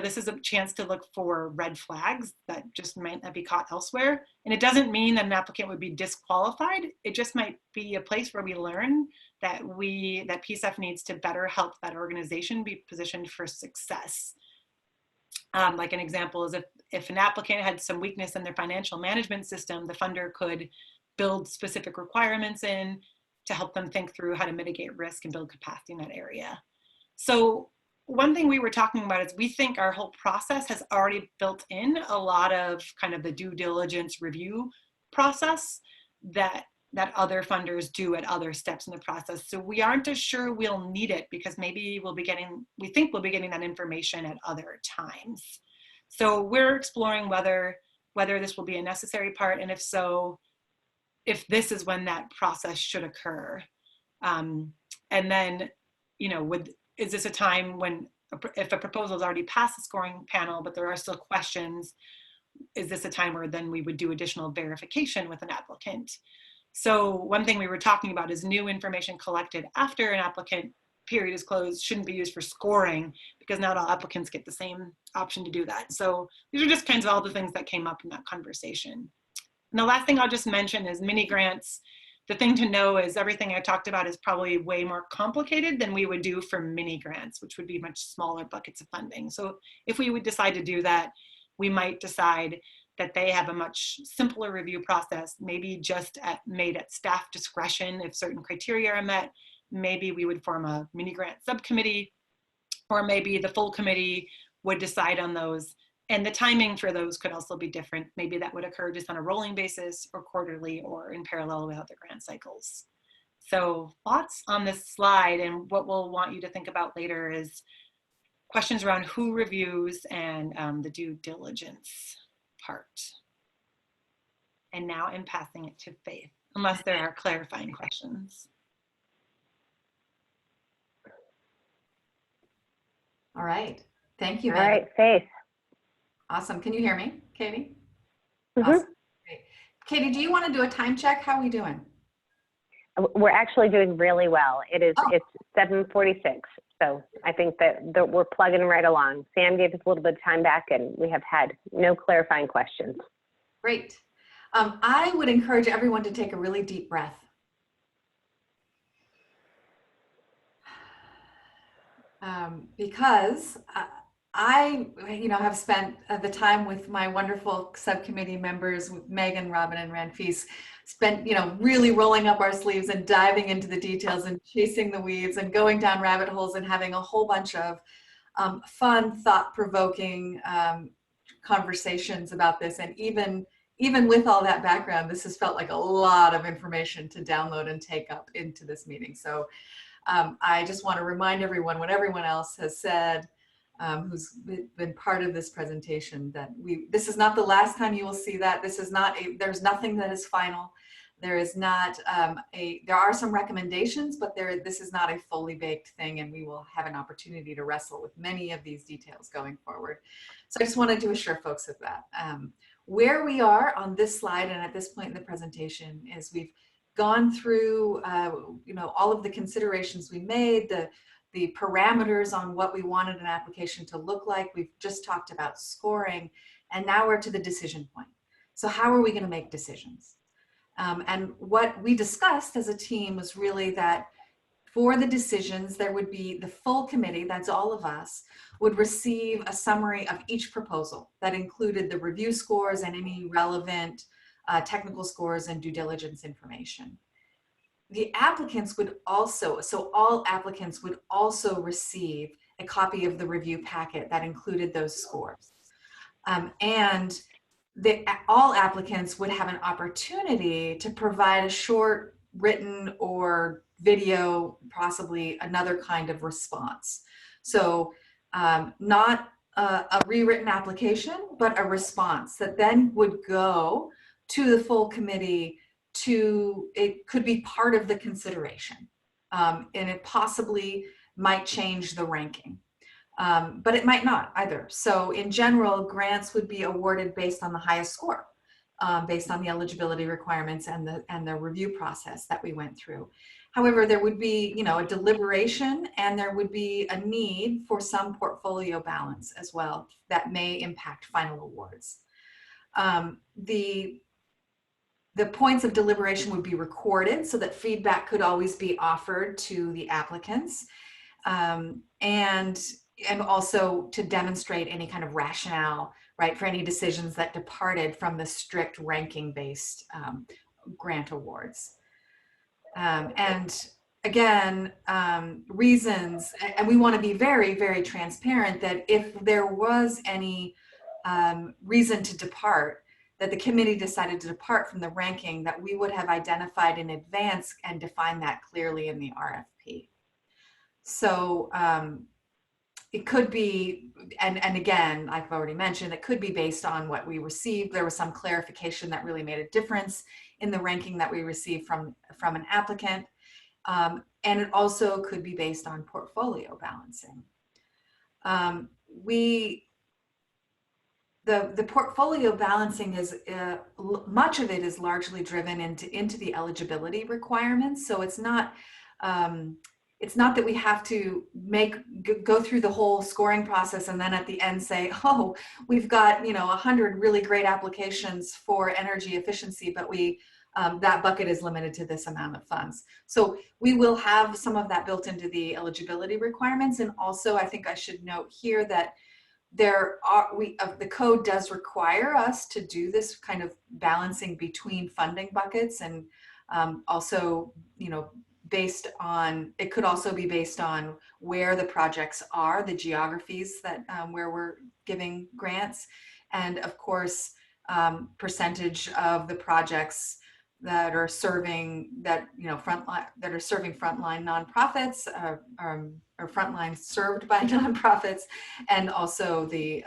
this is a chance to look for red flags that just might not be caught elsewhere. And it doesn't mean that an applicant would be disqualified. It just might be a place where we learn that PCEF needs to better help that organization be positioned for success. Like an example is if an applicant had some weakness in their financial management system, the funder could build specific requirements in to help them think through how to mitigate risk and build capacity in that area. So one thing we were talking about is we think our whole process has already built in a lot of kind of the due diligence review process that other funders do at other steps in the process. So we aren't as sure we'll need it because maybe we think we'll be getting that information at other times. So we're exploring whether this will be a necessary part, and if so, if this is when that process should occur. And then, is this a time when, if a proposal has already passed the scoring panel, but there are still questions, is this a time where then we would do additional verification with an applicant? So one thing we were talking about is new information collected after an applicant period is closed shouldn't be used for scoring because not all applicants get the same option to do that. So these are just kinds of all the things that came up in that conversation. And the last thing I'll just mention is mini grants. the thing to know is everything I talked about is probably way more complicated than we would do for mini grants, which would be much smaller buckets of funding. So if we would decide to do that, we might decide that they have a much simpler review process, maybe just made at staff discretion if certain criteria are met. Maybe we would form a mini grant subcommittee, or maybe the full committee would decide on those. And the timing for those could also be different. Maybe that would occur just on a rolling basis or quarterly or in parallel with other grant cycles. So thoughts on this slide, and what we'll want you to think about later is questions around who reviews and the due diligence part. And now I'm passing it to Faith, unless there are clarifying questions. All right. Thank you, All Megan. right, Faith. Awesome. Can you hear me, Katie? Mhm. Awesome. Great. Katie, do you want to do a time check? How are we doing? We're actually doing really well. It's Oh. 7:46, so I think that we're plugging right along. Sam gave us a little bit of time back, and we have had no clarifying questions. Great. I would encourage everyone to take a really deep breath. Because I, have spent the time with my wonderful subcommittee members, with Megan, Robin, and Ranfis, spent, really rolling up our sleeves and diving into the details and chasing the weeds and going down rabbit holes and having a whole bunch of fun, thought-provoking conversations about this. And even with all that background, this has felt like a lot of information to download and take up into this meeting. So I just want to remind everyone what everyone else has said, who's been part of this presentation, that this is not the last time you will see that. This is not there's nothing that is final. There is not there are some recommendations, but this is not a fully baked thing, and we will have an opportunity to wrestle with many of these details going forward. So I just wanted to assure folks of that. Where we are on this slide and at this point in the presentation is we've gone through, all of the considerations we made, the parameters on what we wanted an application to look like. We've just talked about scoring, and now we're to the decision point. So how are we going to make decisions? And what we discussed as a team was really that for the decisions, there would be the full committee, that's all of us, would receive a summary of each proposal that included the review scores and any relevant technical scores and due diligence information. The applicants would also, so all applicants would also receive a copy of the review packet that included those scores. And all applicants would have an opportunity to provide a short written or video, possibly another kind of response. So not a rewritten application, but a response that then would go to the full committee. It could be part of the consideration, and it possibly might change the ranking, but it might not either. So in general, grants would be awarded based on the highest score, based on the eligibility requirements and the review process that we went through. However, there would be, a deliberation, and there would be a need for some portfolio balance as well that may impact final awards. The points of deliberation would be recorded so that feedback could always be offered to the applicants, and also to demonstrate any kind of rationale, right, for any decisions that departed from the strict ranking-based grant awards. And again, reasons, and we want to be very, very transparent that if there was any reason to depart, that the committee decided to depart from the ranking, that we would have identified in advance and defined that clearly in the RFP. So it could be, and again, like I've already mentioned, it could be based on what we received. There was some clarification that really made a difference in the ranking that we received from an applicant. And it also could be based on portfolio balancing. The portfolio balancing is, much of it is largely driven into the eligibility requirements. So it's not that we have to go through the whole scoring process and then at the end say, oh, we've got 100 really great applications for energy efficiency, but we that bucket is limited to this amount of funds. So we will have some of that built into the eligibility requirements. And also, I think I should note here that the code does require us to do this kind of balancing between funding buckets, and also, you know, based on, it could also be based on where the projects are, the geographies that where we're giving grants, and of course, percentage of the projects that are serving frontline nonprofits, or frontline served by nonprofits, and also the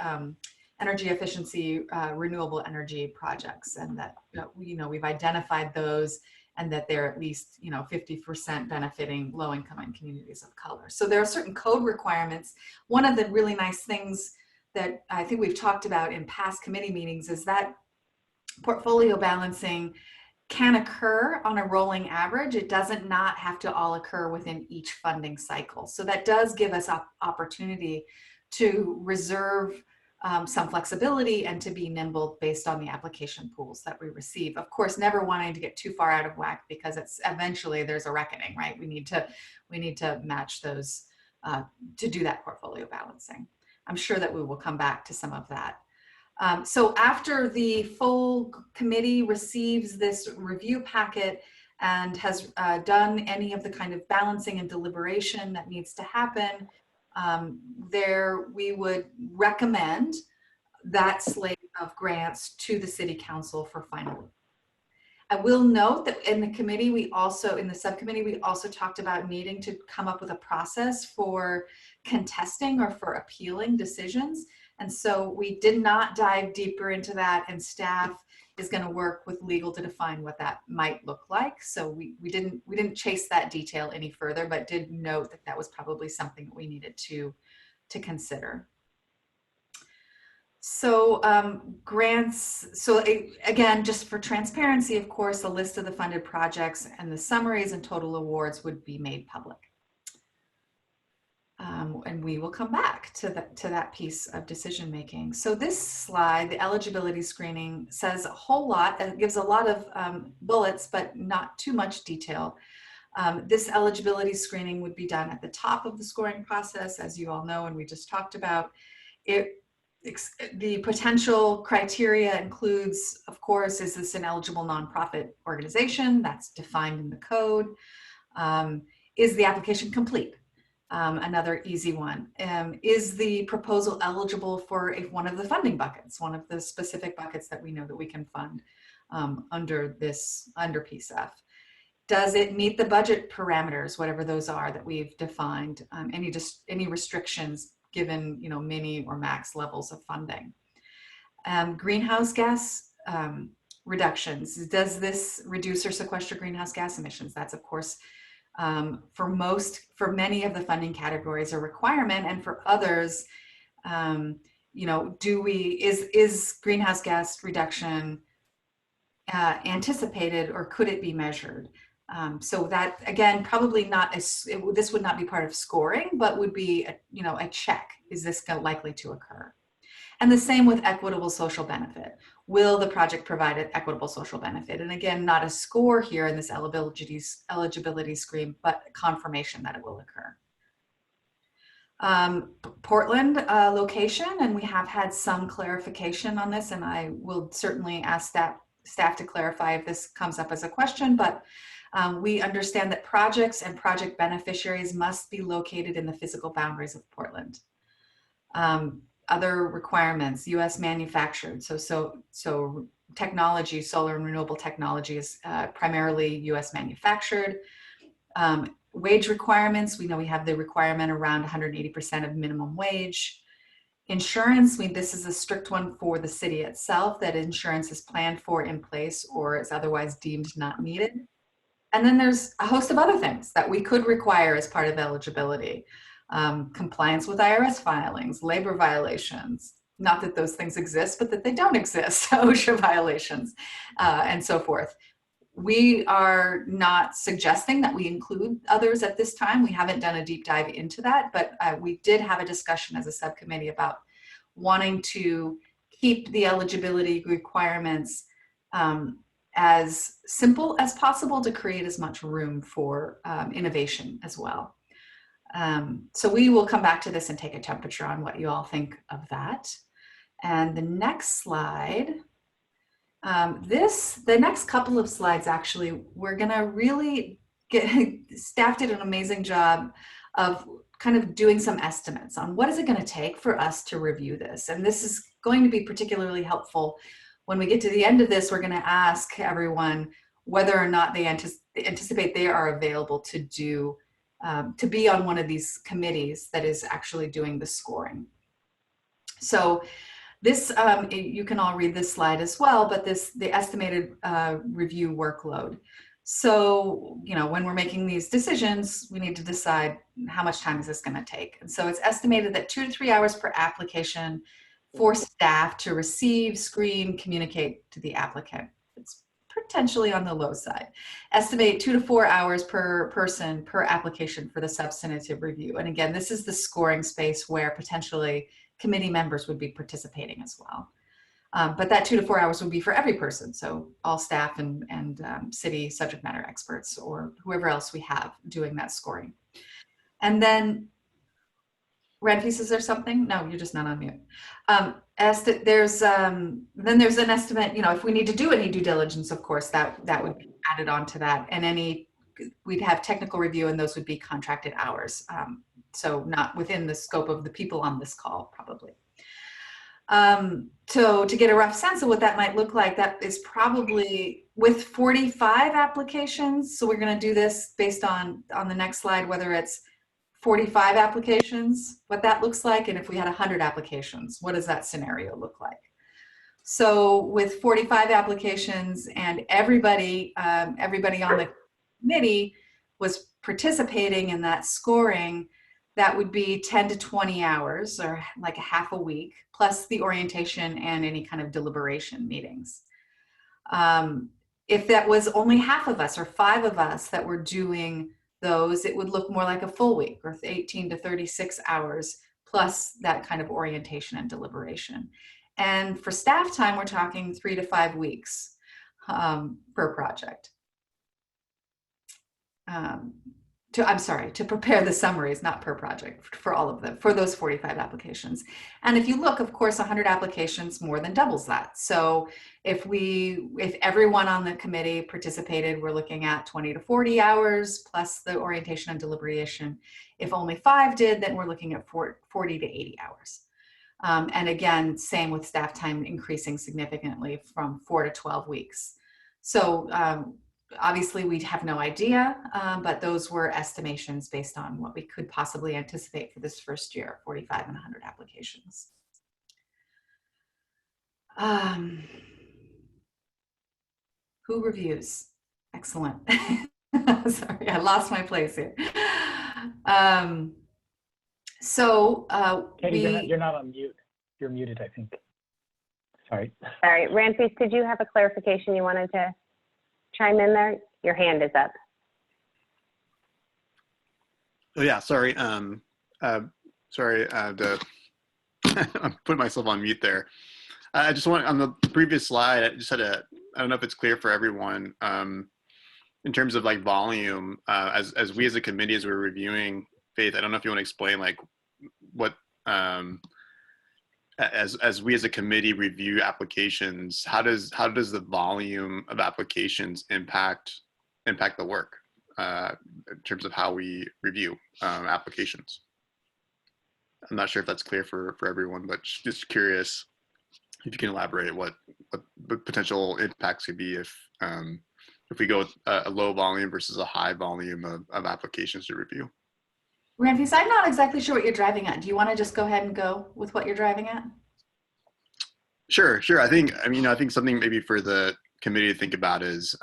energy efficiency, renewable energy projects, and that we've identified those, and that they're at least 50% benefiting low-income and communities of color. So there are certain code requirements. One of the really nice things that I think we've talked about in past committee meetings is that portfolio balancing can occur on a rolling average. It doesn't not have to all occur within each funding cycle. So that does give us opportunity to reserve some flexibility and to be nimble based on the application pools that we receive. Of course, never wanting to get too far out of whack, because it's eventually there's a reckoning, right? We need to match those to do that portfolio balancing. I'm sure that we will come back to some of that. So after the full committee receives this review packet and has done any of the kind of balancing and deliberation that needs to happen, we would recommend that slate of grants to the City Council for final. I will note that in the subcommittee, we also talked about needing to come up with a process for contesting or for appealing decisions. And so we did not dive deeper into that, and staff is going to work with legal to define what that might look like. So we didn't chase that detail any further, but did note that that was probably something that we needed to consider. So grants, so again, just for transparency, of course, a list of the funded projects and the summaries and total awards would be made public. And we will come back to that piece of decision making. So this slide, the eligibility screening, says a whole lot. It gives a lot of bullets, but not too much detail. This eligibility screening would be done at the top of the scoring process, as you all know, and we just talked about. The potential criteria includes, of course, is this an eligible nonprofit organization? That's defined in the code. Is the application complete? Another easy one. Is the proposal eligible for one of the funding buckets, one of the specific buckets that we know that we can fund under PCEF? Does it meet the budget parameters, whatever those are that we've defined? Any restrictions given mini or max levels of funding? Greenhouse gas reductions. Does this reduce or sequester greenhouse gas emissions? That's of course for many of the funding categories a requirement, and for others, is greenhouse gas reduction anticipated, or could it be measured? So that, again, probably not this would not be part of scoring, but would be a check. Is this likely to occur? And the same with equitable social benefit. Will the project provide an equitable social benefit? And again, not a score here in this eligibility screen, but confirmation that it will occur. Portland location, and we have had some clarification on this, and I will certainly ask staff to clarify if this comes up as a question, but we understand that projects and project beneficiaries must be located in the physical boundaries of Portland. Other requirements, US manufactured. So technology, solar and renewable technology is primarily US manufactured. Wage requirements, we know we have the requirement around 180% of minimum wage. Insurance, this is a strict one for the city itself, that insurance is planned for, in place, or is otherwise deemed not needed. And then there's a host of other things that we could require as part of eligibility. Compliance with IRS filings, labor violations, not that those things exist, but that they don't exist, OSHA violations, and so forth. We are not suggesting that we include others at this time. We haven't done a deep dive into that, but we did have a discussion as a subcommittee about wanting to keep the eligibility requirements as simple as possible to create as much room for innovation as well. So we will come back to this and take a temperature on what you all think of that. And the next slide, the next couple of slides, actually, we're gonna really staff did an amazing job of kind of doing some estimates on what is it gonna take for us to review this. And this is going to be particularly helpful. When we get to the end of this, we're gonna ask everyone whether or not they anticipate they are available to do, to be on one of these committees that is actually doing the scoring. So this, you can all read this slide as well, but the estimated review workload. So, you know, when we're making these decisions, we need to decide how much time is this going to take. And so it's estimated that 2 to 3 hours per application for staff to receive, screen, communicate to the applicant. It's potentially on the low side. Estimate 2 to 4 hours per person per application for the substantive review. And again, this is the scoring space where potentially committee members would be participating as well. But that 2 to 4 hours would be for every person. So all staff and city subject matter experts or whoever else we have doing that scoring. And then, Renfis, is there something? No, you're just not on mute. Then there's an estimate, you know, if we need to do any due diligence, of course, that would be added on to that. And we'd have technical review and those would be contracted hours. So not within the scope of the people on this call, probably. So to get a rough sense of what that might look like, that is probably with 45 applications. So we're going to do this based on the next slide, whether it's 45 applications, what that looks like. And if we had 100 applications, what does that scenario look like? So with 45 applications and everybody on the committee was participating in that scoring, that would be 10 to 20 hours or like a half a week, plus the orientation and any kind of deliberation meetings. If that was only half of us or 5 of us that were doing those, it would look more like a full week or 18 to 36 hours, plus that kind of orientation and deliberation. And for staff time, we're talking 3 to 5 weeks per project. To prepare the summaries, not per project, for all of them, for those 45 applications. And if you look, of course, 100 applications more than doubles that. So if everyone on the committee participated, we're looking at 20 to 40 hours plus the orientation and deliberation. If only 5 did, then we're looking at 40 to 80 hours. And again, same with staff time increasing significantly from 4 to 12 weeks. So obviously, we'd have no idea, but those were estimations based on what we could possibly anticipate for this first year, 45 and 100 applications. Who reviews? Excellent. Sorry, I lost my place here. Katie, you're not on mute. You're muted, I think. Sorry. Sorry, Renfis, did you have a clarification you wanted to chime in there? Your hand is up. Oh yeah, sorry. I'm putting myself on mute there. I just want, on the previous slide, I just had I don't know if it's clear for everyone, in terms of like volume, as we as a committee, as we're reviewing, Faith, I don't know if you want to explain like what, as we as a committee review applications, how does the volume of applications impact the work in terms of how we review applications? I'm not sure if that's clear for everyone, but just curious if you can elaborate what the potential impacts could be if we go with a low volume versus a high volume of applications to review. Renfis, I'm not exactly sure what you're driving at. Do you want to just go ahead and go with what you're driving at? Sure. I think something maybe for the committee to think about is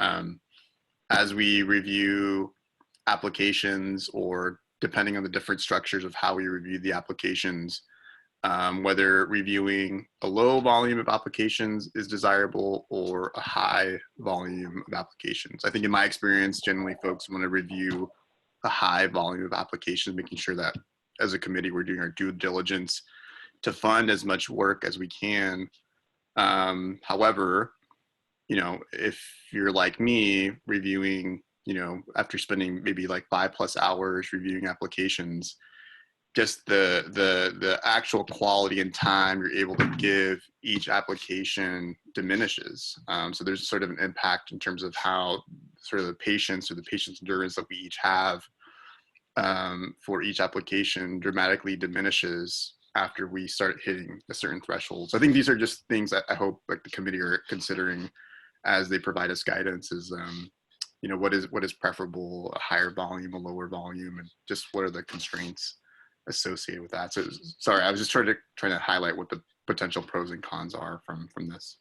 as we review applications, or depending on the different structures of how we review the applications, whether reviewing a low volume of applications is desirable or a high volume of applications. I think in my experience, generally folks want to review a high volume of applications, making sure that as a committee we're doing our due diligence to fund as much work as we can. However, you know, if you're like me reviewing, you know, after spending maybe like 5+ hours reviewing applications, just the actual quality and time you're able to give each application diminishes. So there's sort of an impact in terms of how sort of the patience or the patience endurance that we each have for each application dramatically diminishes after we start hitting a certain threshold. So I think these are just things that I hope like the committee are considering as they provide us guidance is, you know, what is preferable, a higher volume, a lower volume, and just what are the constraints associated with that. So sorry, I was just trying to highlight what the potential pros and cons are from this.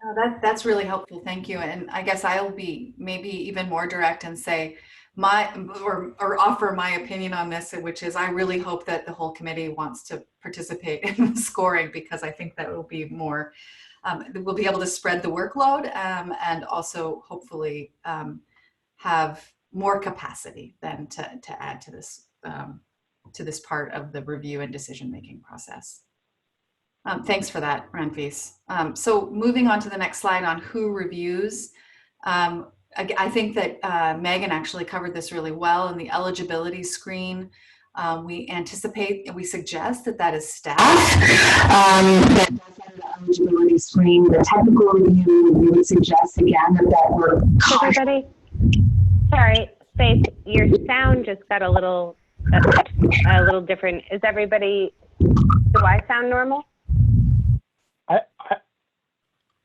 No, that's really helpful. Thank you. And I guess I'll be maybe even more direct and say or offer my opinion on this, which is I really hope that the whole committee wants to participate in the scoring, because I think that will be more, we'll be able to spread the workload and also hopefully have more capacity then to add to this part of the review and decision-making process. Thanks for that, Ranfis. So moving on to the next slide on who reviews. I think that Megan actually covered this really well in the eligibility screen. We anticipate and we suggest that is staff. That does have the eligibility screen. The technical review, we would suggest again that we're. Everybody, sorry, Faith, your sound just got a little different. Is everybody? Do I sound normal?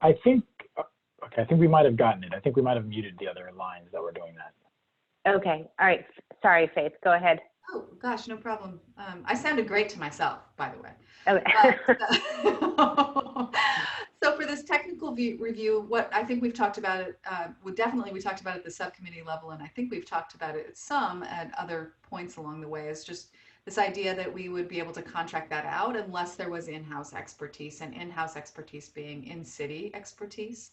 I think, okay, I think we might have gotten it. I think we might have muted the other lines that were doing that. Okay, all right. Sorry, Faith, go ahead. Oh, gosh, no problem. I sounded great to myself, by the way. Okay. So for this technical review, what I think we've talked about it, we talked about it at the subcommittee level, and I think we've talked about it at other points along the way, is just this idea that we would be able to contract that out unless there was in-house expertise, and in-house expertise being in-city expertise.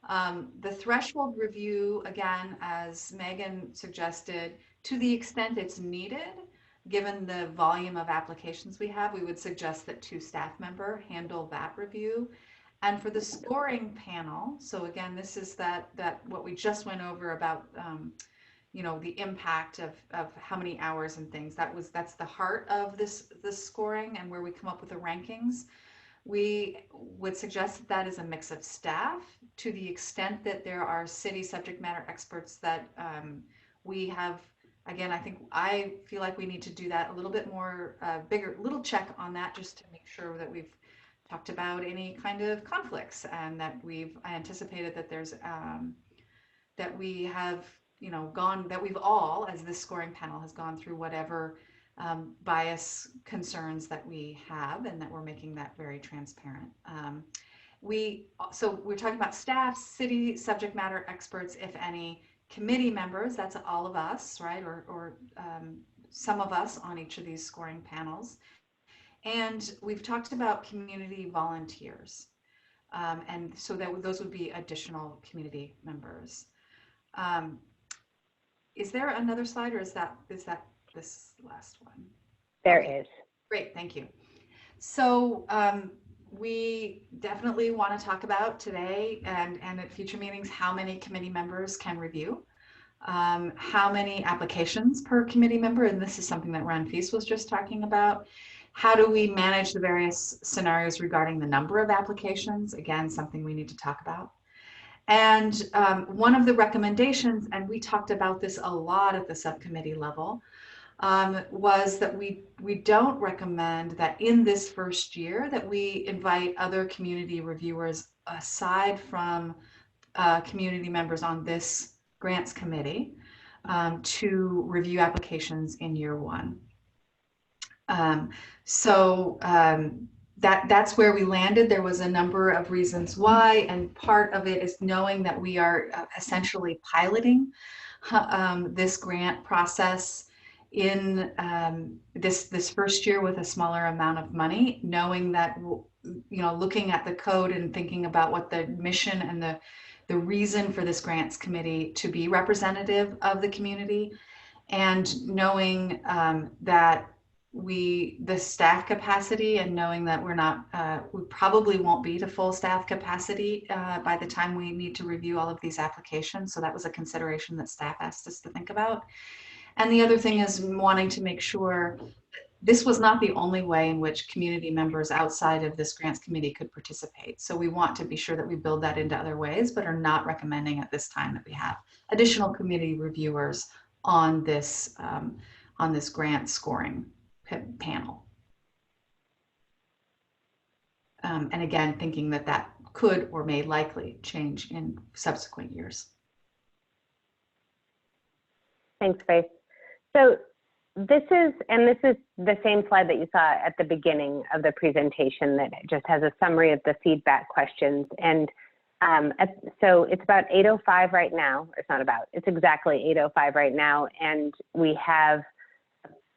The threshold review, again, as Megan suggested, to the extent it's needed, given the volume of applications we have, we would suggest that 2 staff members handle that review. And for the scoring panel, so again, this is that what we just went over about you know, the impact of how many hours and things. That's the heart of this scoring and where we come up with the rankings. We would suggest that is a mix of staff, to the extent that there are city subject matter experts that we have. Again, I feel like we need to do that a little bit more, bigger, little check on that, just to make sure that we've talked about any kind of conflicts, and that we've anticipated that there's that we have, you know, that we've all, as this scoring panel has gone through whatever bias concerns that we have, and that we're making that very transparent. So we're talking about staff, city subject matter experts, if any, committee members, that's all of us, right? Or some of us on each of these scoring panels. And we've talked about community volunteers. And so those would be additional community members. Is there another slide, or is that this last one? There okay. is. Great, thank you. So we definitely want to talk about today and at future meetings how many committee members can review, how many applications per committee member, and this is something that Ranfis was just talking about. How do we manage the various scenarios regarding the number of applications? Again, something we need to talk about. And one of the recommendations, and we talked about this a lot at the subcommittee level, was that we don't recommend that in this first year that we invite other community reviewers aside from community members on this grants committee to review applications in year 1. That's where we landed. There was a number of reasons why, and part of it is knowing that we are essentially piloting this grant process in this first year with a smaller amount of money, knowing that, you know, looking at the code and thinking about what the mission and the reason for this grants committee to be representative of the community, and knowing that the staff capacity and knowing that we're not, we probably won't be to full staff capacity by the time we need to review all of these applications. So that was a consideration that staff asked us to think about. And the other thing is wanting to make sure this was not the only way in which community members outside of this grants committee could participate. So we want to be sure that we build that into other ways, but are not recommending at this time that we have additional committee reviewers on this grant scoring panel. And again, thinking that that could or may likely change in subsequent years. Thanks, Faith. So this is the same slide that you saw at the beginning of the presentation that just has a summary of the feedback questions. And so it's about 8:05 right now. It's not about, it's exactly 8:05 right now. And we have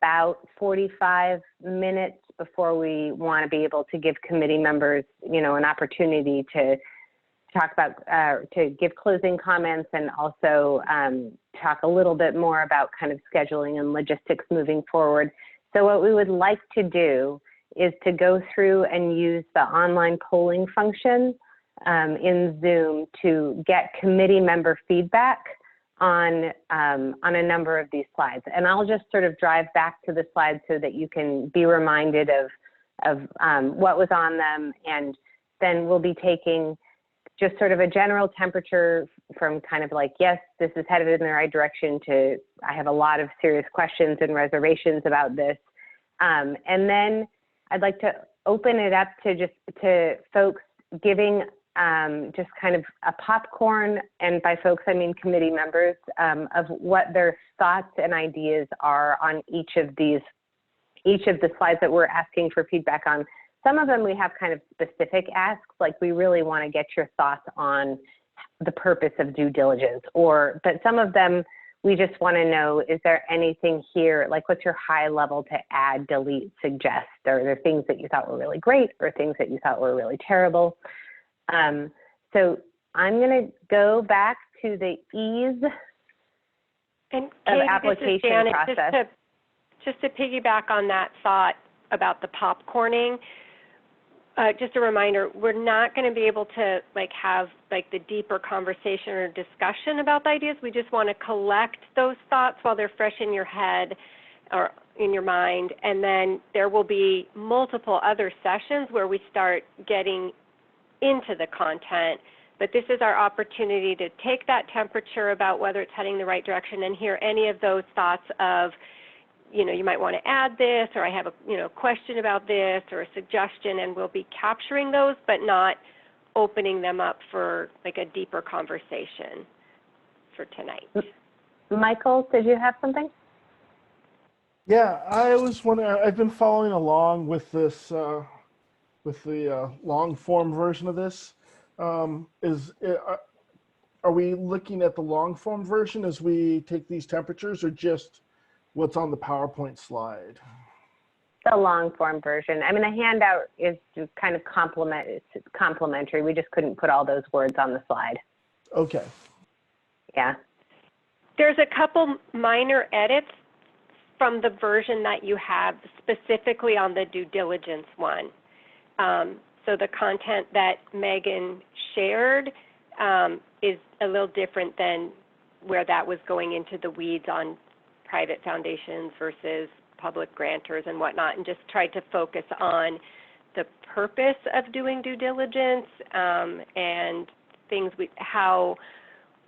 about 45 minutes before we want to be able to give committee members, an opportunity to talk about, to give closing comments and also talk a little bit more about kind of scheduling and logistics moving forward. So what we would like to do is to go through and use the online polling function in Zoom to get committee member feedback on a number of these slides. And I'll just sort of drive back to the slides so that you can be reminded of what was on them. And then we'll be taking just sort of a general temperature from kind of like, yes, this is headed in the right direction, to I have a lot of serious questions and reservations about this. And then I'd like to open it up to folks giving just kind of a popcorn, and by folks I mean committee members, of what their thoughts and ideas are on each of the slides that we're asking for feedback on. Some of them we have kind of specific asks, like we really want to get your thoughts on the purpose of due diligence, but some of them we just want to know, is there anything here, like what's your high level to add, delete, suggest? Are there things that you thought were really great or things that you thought were really terrible? So I'm going to go back to the ease and of Katie, application this is Janet, process. Just to piggyback on that thought about the popcorning, just a reminder, we're not going to be able to have the deeper conversation or discussion about the ideas. We just want to collect those thoughts while they're fresh in your head or in your mind, and then there will be multiple other sessions where we start getting into the content. But this is our opportunity to take that temperature about whether it's heading the right direction and hear any of those thoughts of, you might want to add this, or I have a question about this, or a suggestion, and we'll be capturing those, but not opening them up for a deeper conversation for tonight. Michael, did you have something? Yeah, I was wondering, I've been following along with this, with the long form version of this. Are we looking at the long form version as we take these temperatures, or just what's on the PowerPoint slide? The long form version. I mean, the handout is kind of it's complimentary. We just couldn't put all those words on the slide. Okay. Yeah. There's a couple minor edits from the version that you have specifically on the due diligence one. So the content that Megan shared is a little different than where that was going into the weeds on private foundations versus public grantors and whatnot, and just tried to focus on the purpose of doing due diligence and things, how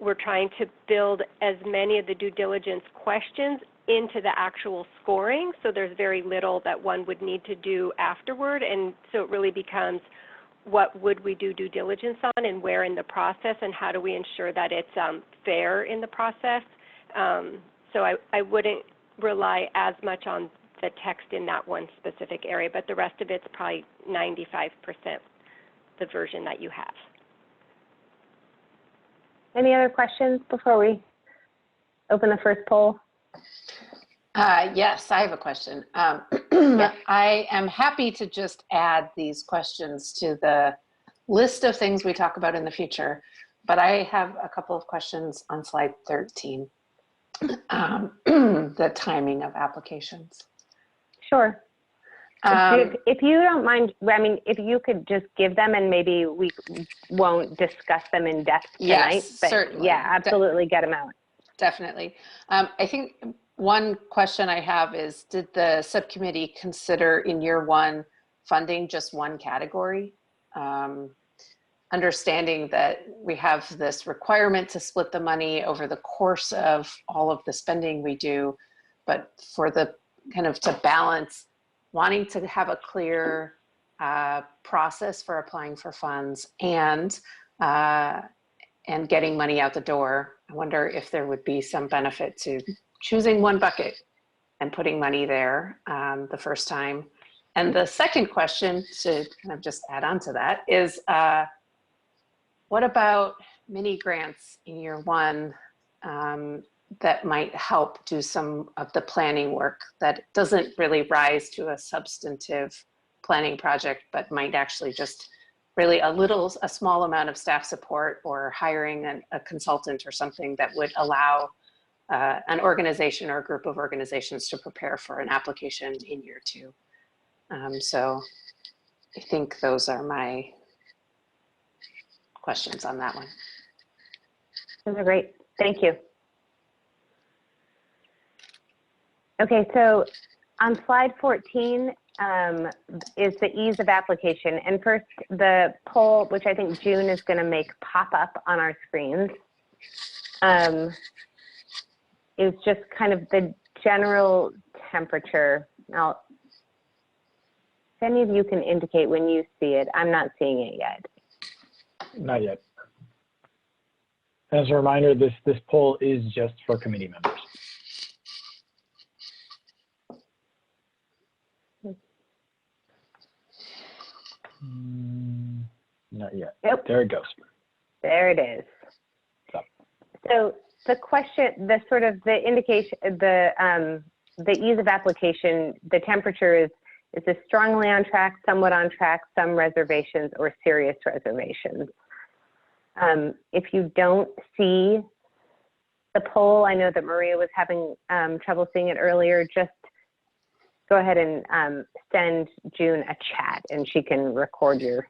we're trying to build as many of the due diligence questions into the actual scoring, so there's very little that one would need to do afterward, and so it really becomes what would we do due diligence on and where in the process, and how do we ensure that it's fair in the process. So I wouldn't rely as much on the text in that one specific area, but the rest of it's probably 95% the version that you have. Any other questions before we open the first poll? Yes, I have a question. I am happy to just add these questions to the list of things we talk about in the future, but I have a couple of questions on slide 13, the timing of applications. Sure. If you don't mind, I mean, if you could just give them and maybe we won't discuss them in depth tonight. Yes, but certainly. Yeah, absolutely get them out. Definitely. I think one question I have is, did the subcommittee consider in year one funding just one category? Understanding that we have this requirement to split the money over the course of all of the spending we do, but for the kind of to balance wanting to have a clear process for applying for funds and getting money out the door. I wonder if there would be some benefit to choosing one bucket and putting money there the first time. And the second question, to kind of just add on to that, is what about mini grants in year one that might help do some of the planning work that doesn't really rise to a substantive planning project, but might actually just really a small amount of staff support or hiring a consultant or something that would allow an organization or a group of organizations to prepare for an application in year two. So I think those are my questions on that one. Those are great. Thank you. Okay, so on slide 14 is the ease of application. And first, the poll, which I think June is going to make pop up on our screens, is just kind of the general temperature. Now, if any of you can indicate when you see it, I'm not seeing it yet. Not yet. As a reminder, this poll is just for committee members. Not yet. Yep. There it goes. There it is. So the question, the sort of the indication, the ease of application, the temperature is this strongly on track, somewhat on track, some reservations, or serious reservations. If you don't see the poll, I know that Maria was having trouble seeing it earlier, just go ahead and send June a chat and she can record your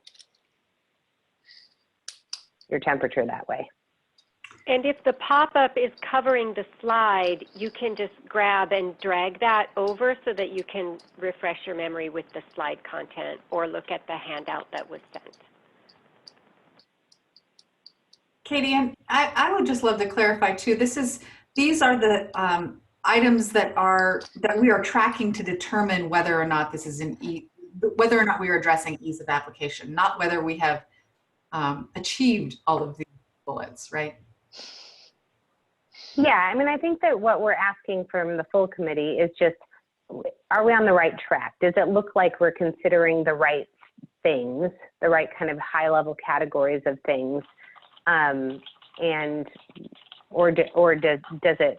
temperature that way. And if the pop-up is covering the slide, you can just grab and drag that over so that you can refresh your memory with the slide content or look at the handout that was sent. Katie, and I would just love to clarify too, these are the items that we are tracking to determine whether or not this is whether or not we are addressing ease of application, not whether we have achieved all of these bullets, right? Yeah, I mean, I think that what we're asking from the full committee is just, are we on the right track? Does it look like we're considering the right things, the right kind of high level categories of things? Or does it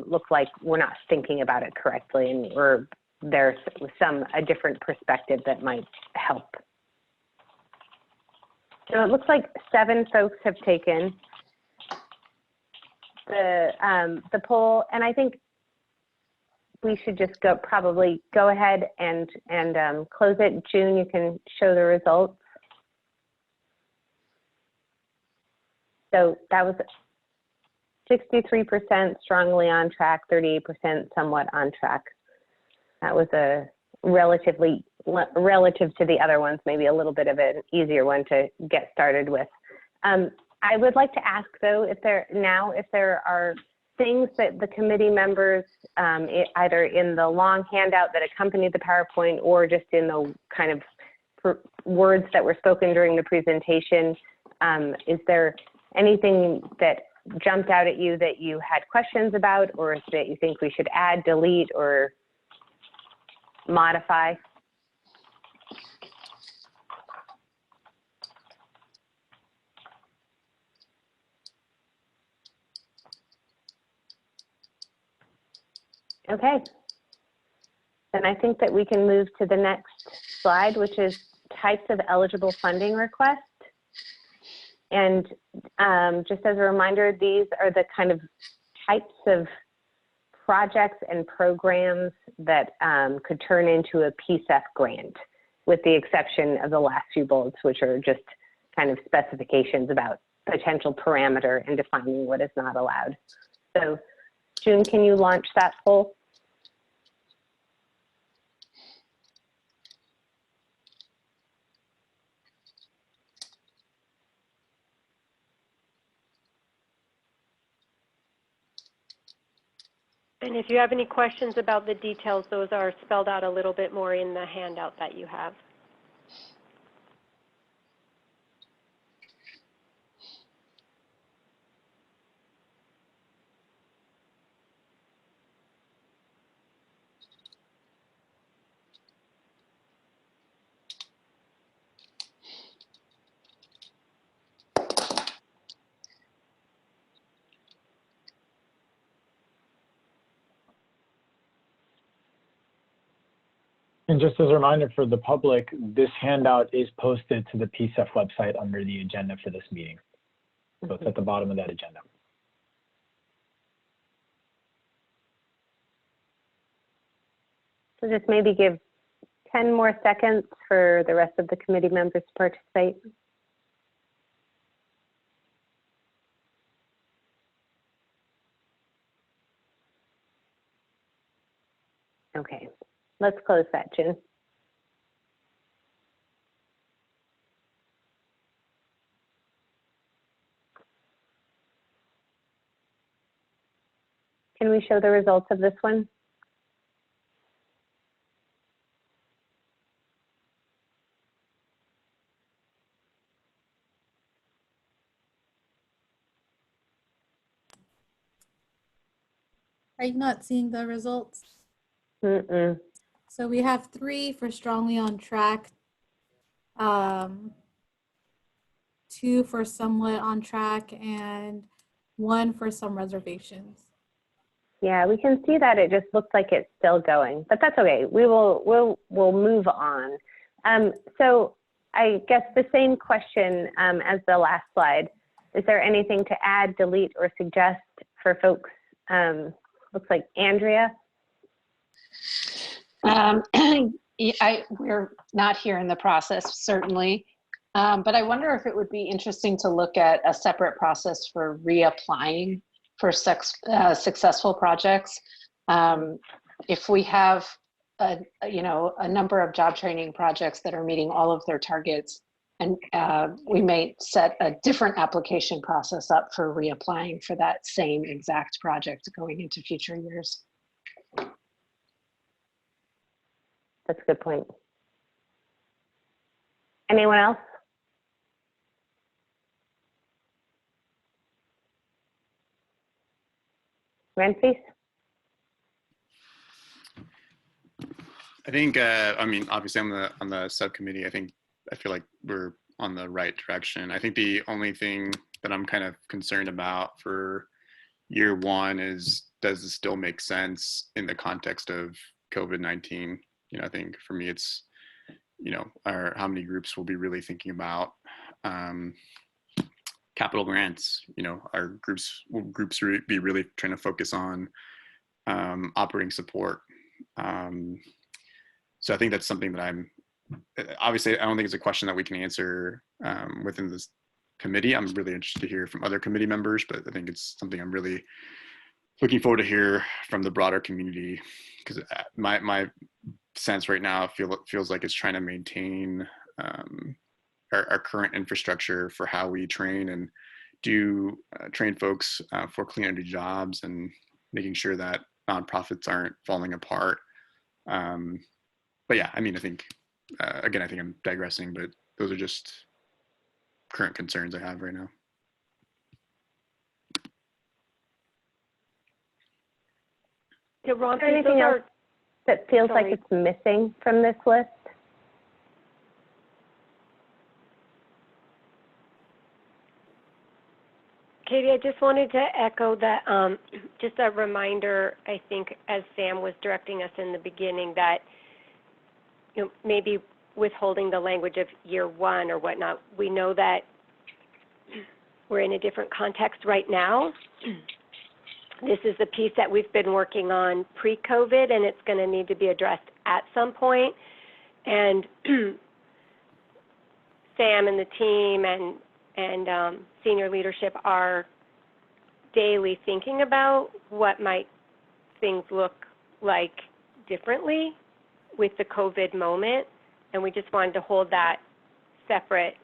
look like we're not thinking about it correctly or there's a different perspective that might help? So it looks like 7 folks have taken the poll, and I think we should just probably go ahead and close it. June, you can show the results. So that was 63% strongly on track, 38% somewhat on track. That was a relative to the other ones, maybe a little bit of an easier one to get started with. I would like to ask though, if there are things that the committee members, either in the long handout that accompanied the PowerPoint or just in the kind of words that were spoken during the presentation, is there anything that jumped out at you that you had questions about or that you think we should add, delete, or modify? Okay, then I think that we can move to the next slide, which is types of eligible funding requests. And just as a reminder, these are the kind of types of projects and programs that could turn into a PCEF grant, with the exception of the last few bullets, which are just kind of specifications about potential parameter and defining what is not allowed. So June, can you launch that poll? And if you have any questions about the details, those are spelled out a little bit more in the handout that you have. And just as a reminder for the public, this handout is posted to the PCEF website under the agenda for this meeting. So it's at the bottom of that agenda. So just maybe give 10 more seconds for the rest of the committee members to participate. Okay, let's close that, June. Can we show the results of this one? Are you not seeing the results? Mm-mm. So we have 3 for strongly on track, 2 for somewhat on track, and 1 for some reservations. Yeah, we can see that it just looks like it's still going, but that's okay. We'll move on. So I guess the same question as the last slide. Is there anything to add, delete, or suggest for folks? Looks like Andrea. We're not here in the process, certainly, but I wonder if it would be interesting to look at a separate process for reapplying for successful projects. If we have a number of job training projects that are meeting all of their targets, and we may set a different application process up for reapplying for that same exact project going into future years. That's a good point. Anyone else? Renfrew? I think, I mean, obviously on the subcommittee, I feel like we're on the right direction. I think the only thing that I'm kind of concerned about for year 1 is, does it still make sense in the context of COVID-19? I think for me, it's, how many groups will be really thinking about capital grants? Our groups be really trying to focus on operating support. So I think that's something that obviously, I don't think it's a question that we can answer within this committee. I'm really interested to hear from other committee members, but I think it's something I'm really looking forward to hear from the broader community, because my sense right now feels like it's trying to maintain our current infrastructure for how we train and do train folks for clean energy jobs, and making sure that nonprofits aren't falling apart. But yeah, I mean, I think, again, I think I'm digressing, but those are just current concerns I have right now. Is there anything else that feels like it's missing from this list? Katie, I just wanted to echo that, just a reminder, I think, as Sam was directing us in the beginning, that maybe withholding the language of year 1 or whatnot. We know that we're in a different context right now. This is the piece that we've been working on pre-COVID, and it's going to need to be addressed at some point. And Sam and the team and senior leadership are daily thinking about what might things look like differently with the COVID moment. And we just wanted to hold that separate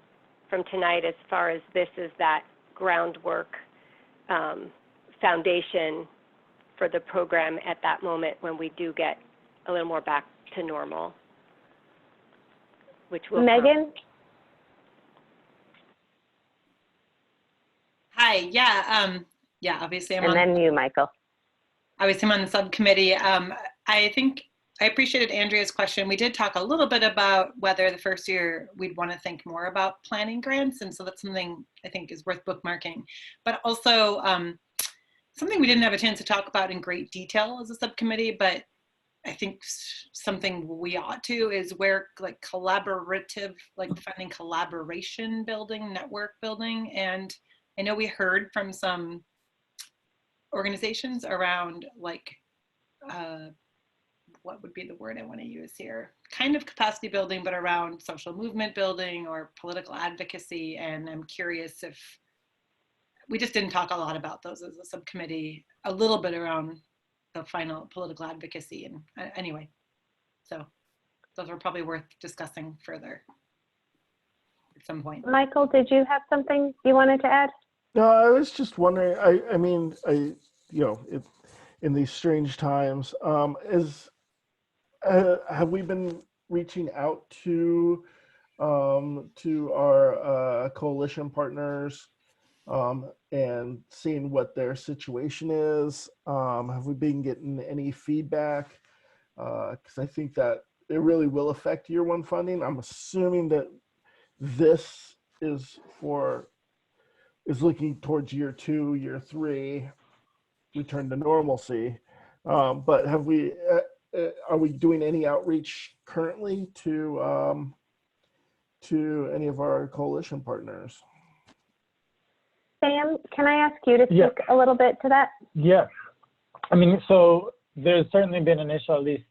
from tonight as far as this is that groundwork foundation for the program at that moment when we do get a little more back to normal, which will Megan? Hi, yeah, obviously I'm And on. then you, Michael. Obviously I'm on the subcommittee. I think I appreciated Andrea's question. We did talk a little bit about whether the first year we'd want to think more about planning grants. And so that's something I think is worth bookmarking, but also something we didn't have a chance to talk about in great detail as a subcommittee, but I think something we ought to is where like collaborative, like funding collaboration building, network building. And I know we heard from some organizations around like, what would be the word I want to use here? Kind of capacity building, but around social movement building or political advocacy. And I'm curious if, we just didn't talk a lot about those as a subcommittee, a little bit around the final political advocacy. And anyway, so those are probably worth discussing further at some point. Michael, did you have something you wanted to add? No, I was just wondering, in these strange times, have we been reaching out to our coalition partners and seeing what their situation is? Have we been getting any feedback? Because I think that it really will affect year one funding. I'm assuming that this is looking towards year two, year three, return to normalcy. But have we? Are we doing any outreach currently to any of our coalition partners? Sam, can I ask you to speak a little bit to that? Yeah. I mean, so there's certainly been initial, at least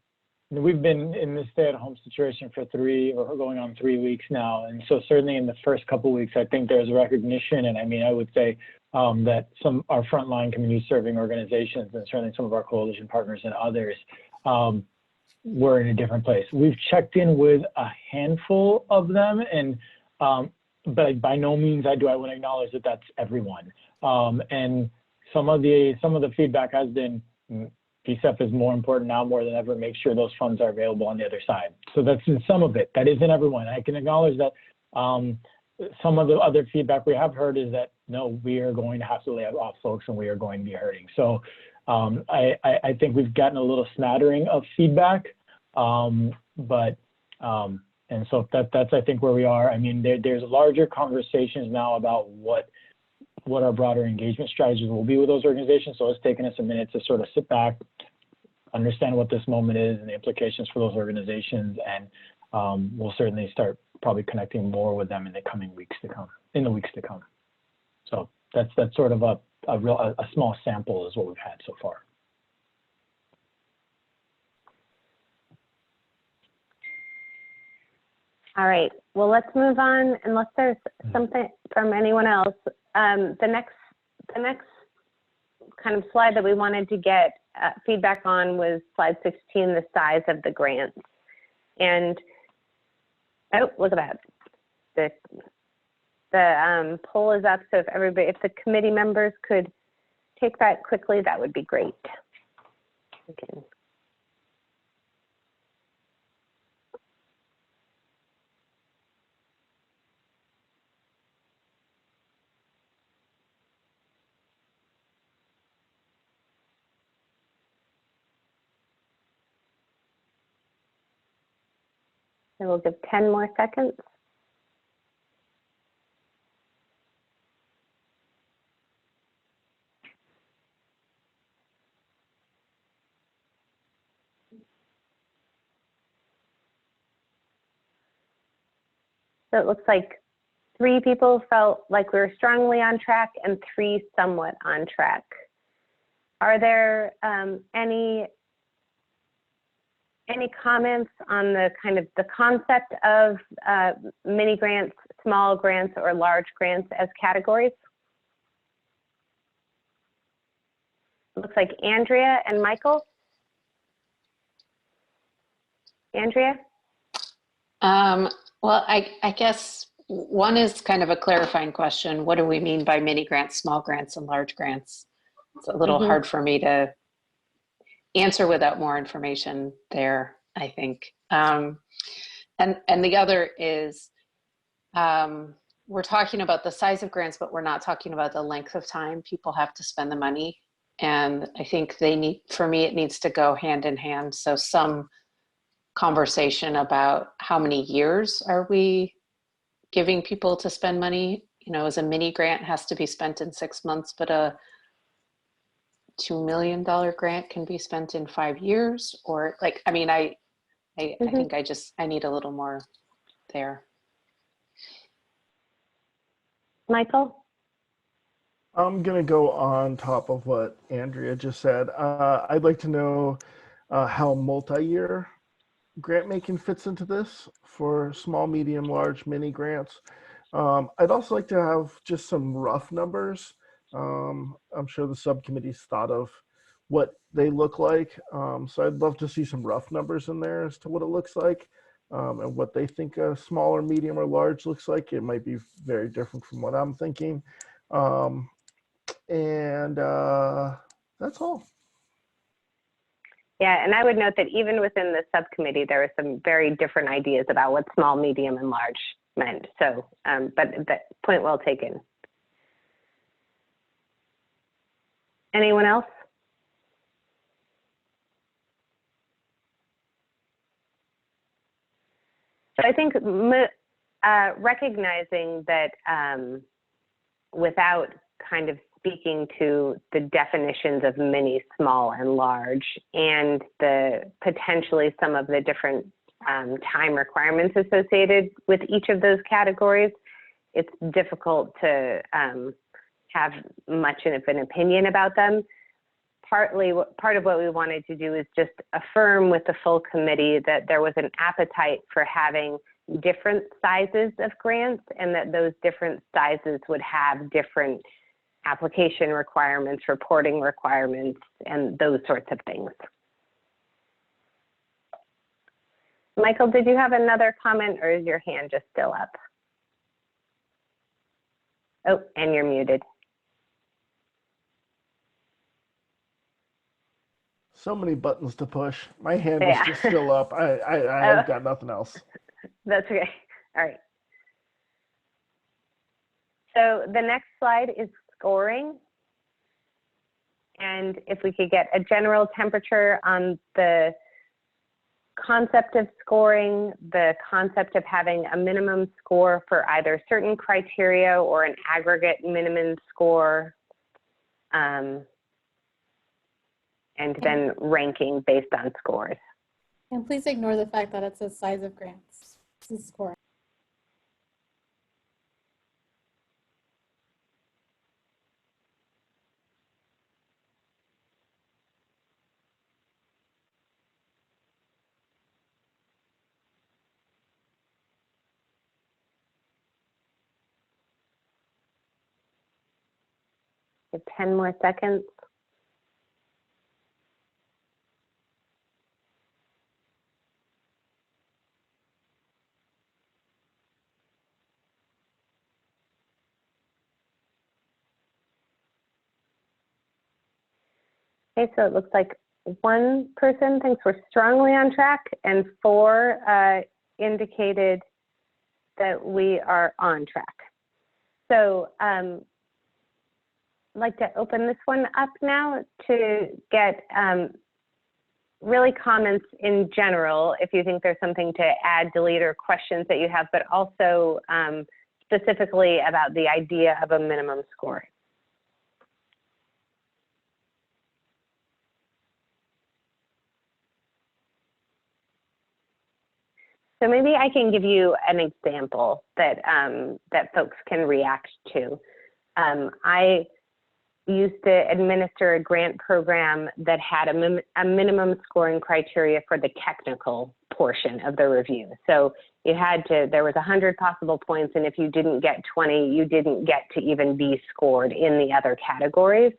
we've been in this stay-at-home situation for going on 3 weeks now. And so certainly in the first couple of weeks, I think there's recognition. And I mean, I would say that our frontline community serving organizations and certainly some of our coalition partners and others were in a different place. We've checked in with a handful of them, and but by no means I want to acknowledge that that's everyone. And some of the feedback has been PCEF is more important now more than ever. Make sure those funds are available on the other side. So that's in some of it. That isn't everyone. I can acknowledge that some of the other feedback we have heard is that no, we are going to have to lay off folks and we are going to be hurting. So I think we've gotten a little smattering of feedback, and so that's I think where we are. I mean, there's larger conversations now about what our broader engagement strategies will be with those organizations. So it's taken us a minute to sort of sit back, understand what this moment is and the implications for those organizations, and we'll certainly start probably connecting more with them in the weeks to come. So that's sort of a small sample is what we've had so far. All right, well, let's move on unless there's something from anyone else. The next kind of slide that we wanted to get feedback on was slide 16, the size of the grants. And, oh, look at that. The poll is up, so if the committee members could take that quickly, that would be great. Okay. And we'll give 10 more seconds. So it looks like 3 people felt like we were strongly on track and 3 somewhat on track. Are there any comments on the kind of the concept of mini grants, small grants, or large grants as categories? Looks like Andrea and Michael. Andrea? Well, I guess one is kind of a clarifying question. What do we mean by mini grants, small grants, and large grants? It's a little hard for me to answer without more information there, I think. And the other is we're talking about the size of grants, but we're not talking about the length of time people have to spend the money. And I think for me, it needs to go hand in hand. So some conversation about how many years are we giving people to spend money. You know, as a mini grant has to be spent in 6 months, but a $2 million grant can be spent in 5 years, or like, I mean, I think I need a little more there. Michael? I'm going to go on top of what Andrea just said. I'd like to know how multi-year grant making fits into this for small, medium, large, mini grants. I'd also like to have just some rough numbers. I'm sure the subcommittee's thought of what they look like. So I'd love to see some rough numbers in there as to what it looks like and what they think a small or medium or large looks like. It might be very different from what I'm thinking. That's all. Yeah, and I would note that even within the subcommittee, there were some very different ideas about what small, medium, and large meant. So, but that point well taken. Anyone else? So I think recognizing that without kind of speaking to the definitions of mini, small, and large, and potentially some of the different time requirements associated with each of those categories, it's difficult to have much of an opinion about them. Part of what we wanted to do is just affirm with the full committee that there was an appetite for having different sizes of grants, and that those different sizes would have different application requirements, reporting requirements, and those sorts of things. Michael, did you have another comment, or is your hand just still up? Oh, and you're muted. So many buttons to push. My hand is just still up. I've got nothing else. That's okay. All right. So the next slide is scoring. And if we could get a general temperature on the concept of scoring, the concept of having a minimum score for either certain criteria or an aggregate minimum score, and then ranking based on scores. And please ignore the fact that it says size of grants. This is scoring. Give 10 more seconds. Okay, so it looks like one person thinks we're strongly on track, and 4 indicated that we are on track. So I'd like to open this one up now to get really comments in general, if you think there's something to add, delete, or questions that you have, but also specifically about the idea of a minimum score. So maybe I can give you an example that that folks can react to. I used to administer a grant program that had a minimum scoring criteria for the technical portion of the review. So you had to, there was 100 possible points, and if you didn't get 20, you didn't get to even be scored in the other categories.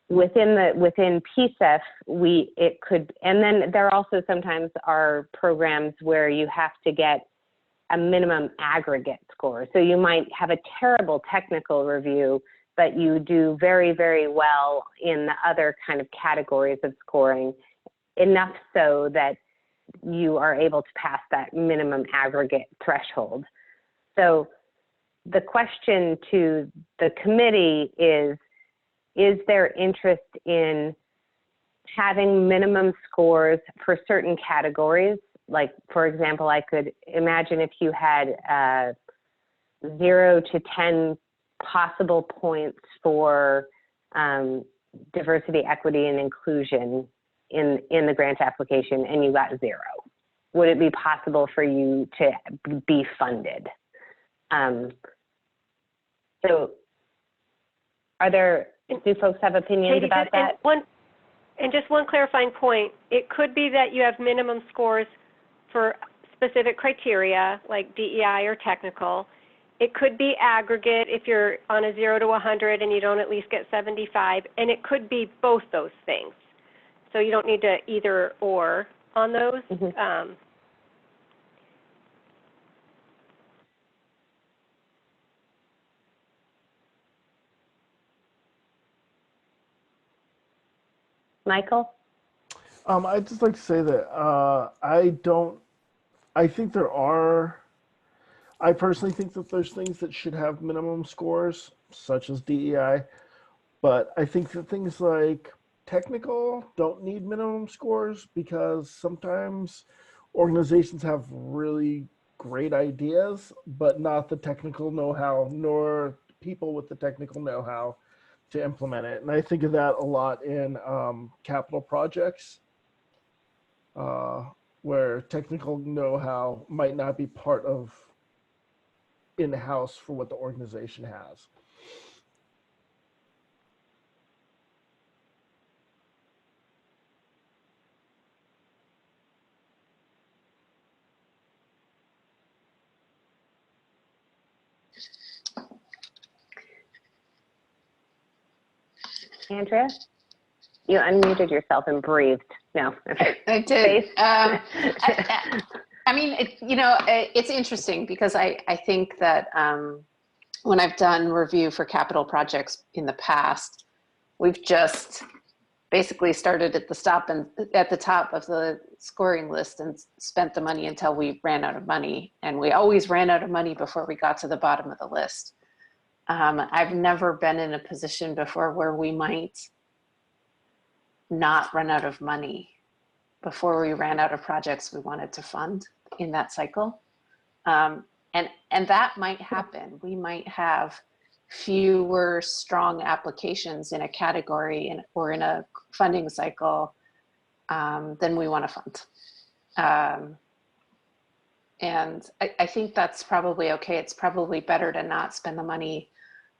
Within PCEF, it could, and then there also sometimes are programs where you have to get a minimum aggregate score. So you might have a terrible technical review, but you do very, very well in the other kind of categories of scoring, enough so that you are able to pass that minimum aggregate threshold. So the question to the committee is there interest in having minimum scores for certain categories? Like, for example, I could imagine if you had 0 to 10 possible points for diversity, equity, and inclusion in the grant application, and you got 0. Would it be possible for you to be funded? So do folks have opinions Katie, about that? And just one clarifying point, it could be that you have minimum scores for specific criteria like DEI or technical. It could be aggregate if you're on a 0 to 100 and you don't at least get 75, and it could be both those things. So you don't need to either or on those. Mm-hmm. Michael? I'd just like to say that I personally think that there's things that should have minimum scores, such as DEI, but I think that things like technical don't need minimum scores because sometimes organizations have really great ideas, but not the technical know-how, nor people with the technical know-how to implement it. And I think of that a lot in capital projects where technical know-how might not be part of in-house for what the organization has. Andrea? You unmuted yourself and breathed. No. I did. I mean, it's interesting because I think that when I've done review for capital projects in the past, we've just basically started at the top of the scoring list and spent the money until we ran out of money. And we always ran out of money before we got to the bottom of the list. I've never been in a position before where we might not run out of money before we ran out of projects we wanted to fund in that cycle. And that might happen. We might have fewer strong applications in a category or in a funding cycle than we want to fund. And I think that's probably okay. It's probably better to not spend the money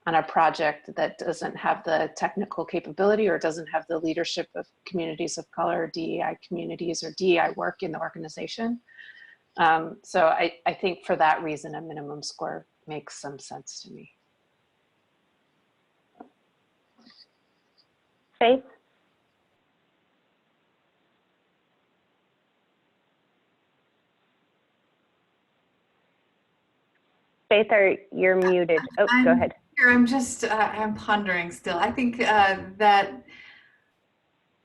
on a project that doesn't have the technical capability or doesn't have the leadership of communities of color, DEI communities, or DEI work in the organization. So I think for that reason, a minimum score makes some sense to me. Faith? Faith, you're muted. Oh, go ahead. I'm just, I'm pondering still. I think that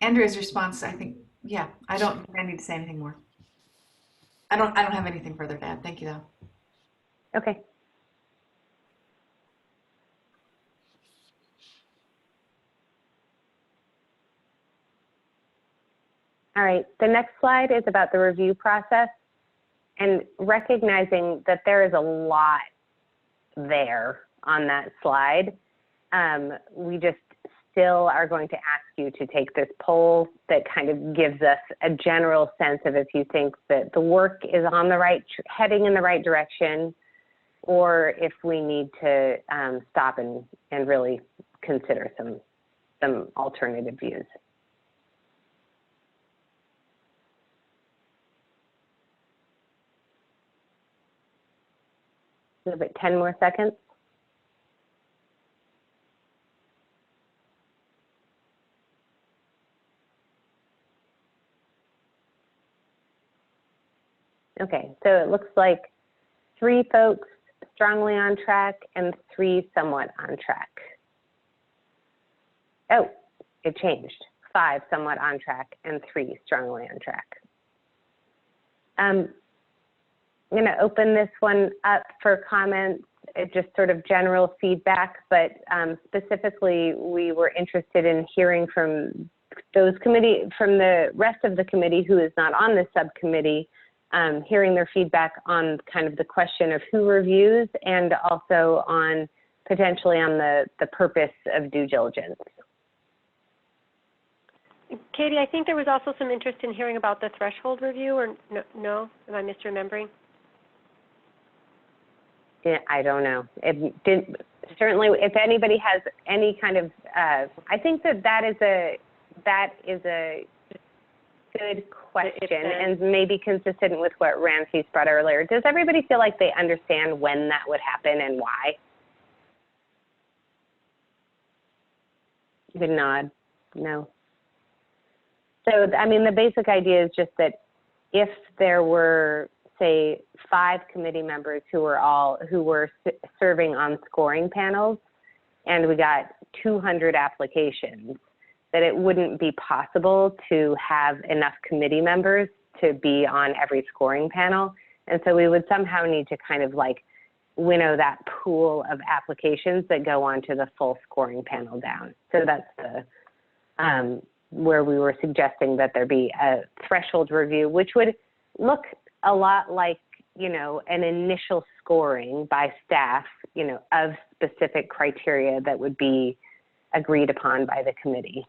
Andrea's response, I think, yeah, I don't think I need to say anything more. I don't have anything further to add. Thank you though. Okay. All right, the next slide is about the review process and recognizing that there is a lot there on that slide. We just still are going to ask you to take this poll that kind of gives us a general sense of if you think that the work is on the right, heading in the right direction, or if we need to stop and really consider some alternative views. Give it 10 more seconds. Okay, so it looks like 3 folks strongly on track and 3 somewhat on track. Oh, it changed. 5 somewhat on track and 3 strongly on track. I'm going to open this one up for comments, just sort of general feedback, but specifically we were interested in hearing from from the rest of the committee who is not on this subcommittee, hearing their feedback on kind of the question of who reviews and also on potentially on the purpose of due diligence. Katie, I think there was also some interest in hearing about the threshold review, or no? Am I misremembering? Yeah, I don't know. Certainly, if anybody has any kind of, I think that is a good question and maybe consistent with what Ramses brought earlier. Does everybody feel like they understand when that would happen and why? You could nod. No. So, I mean, the basic idea is just that if there were, say, 5 committee members who were serving on scoring panels, and we got 200 applications, that it wouldn't be possible to have enough committee members to be on every scoring panel. And so we would somehow need to kind of like winnow that pool of applications that go onto the full scoring panel down. So that's the where we were suggesting that there be a threshold review, which would look a lot like, you know, an initial scoring by staff, you know, of specific criteria that would be agreed upon by the committee.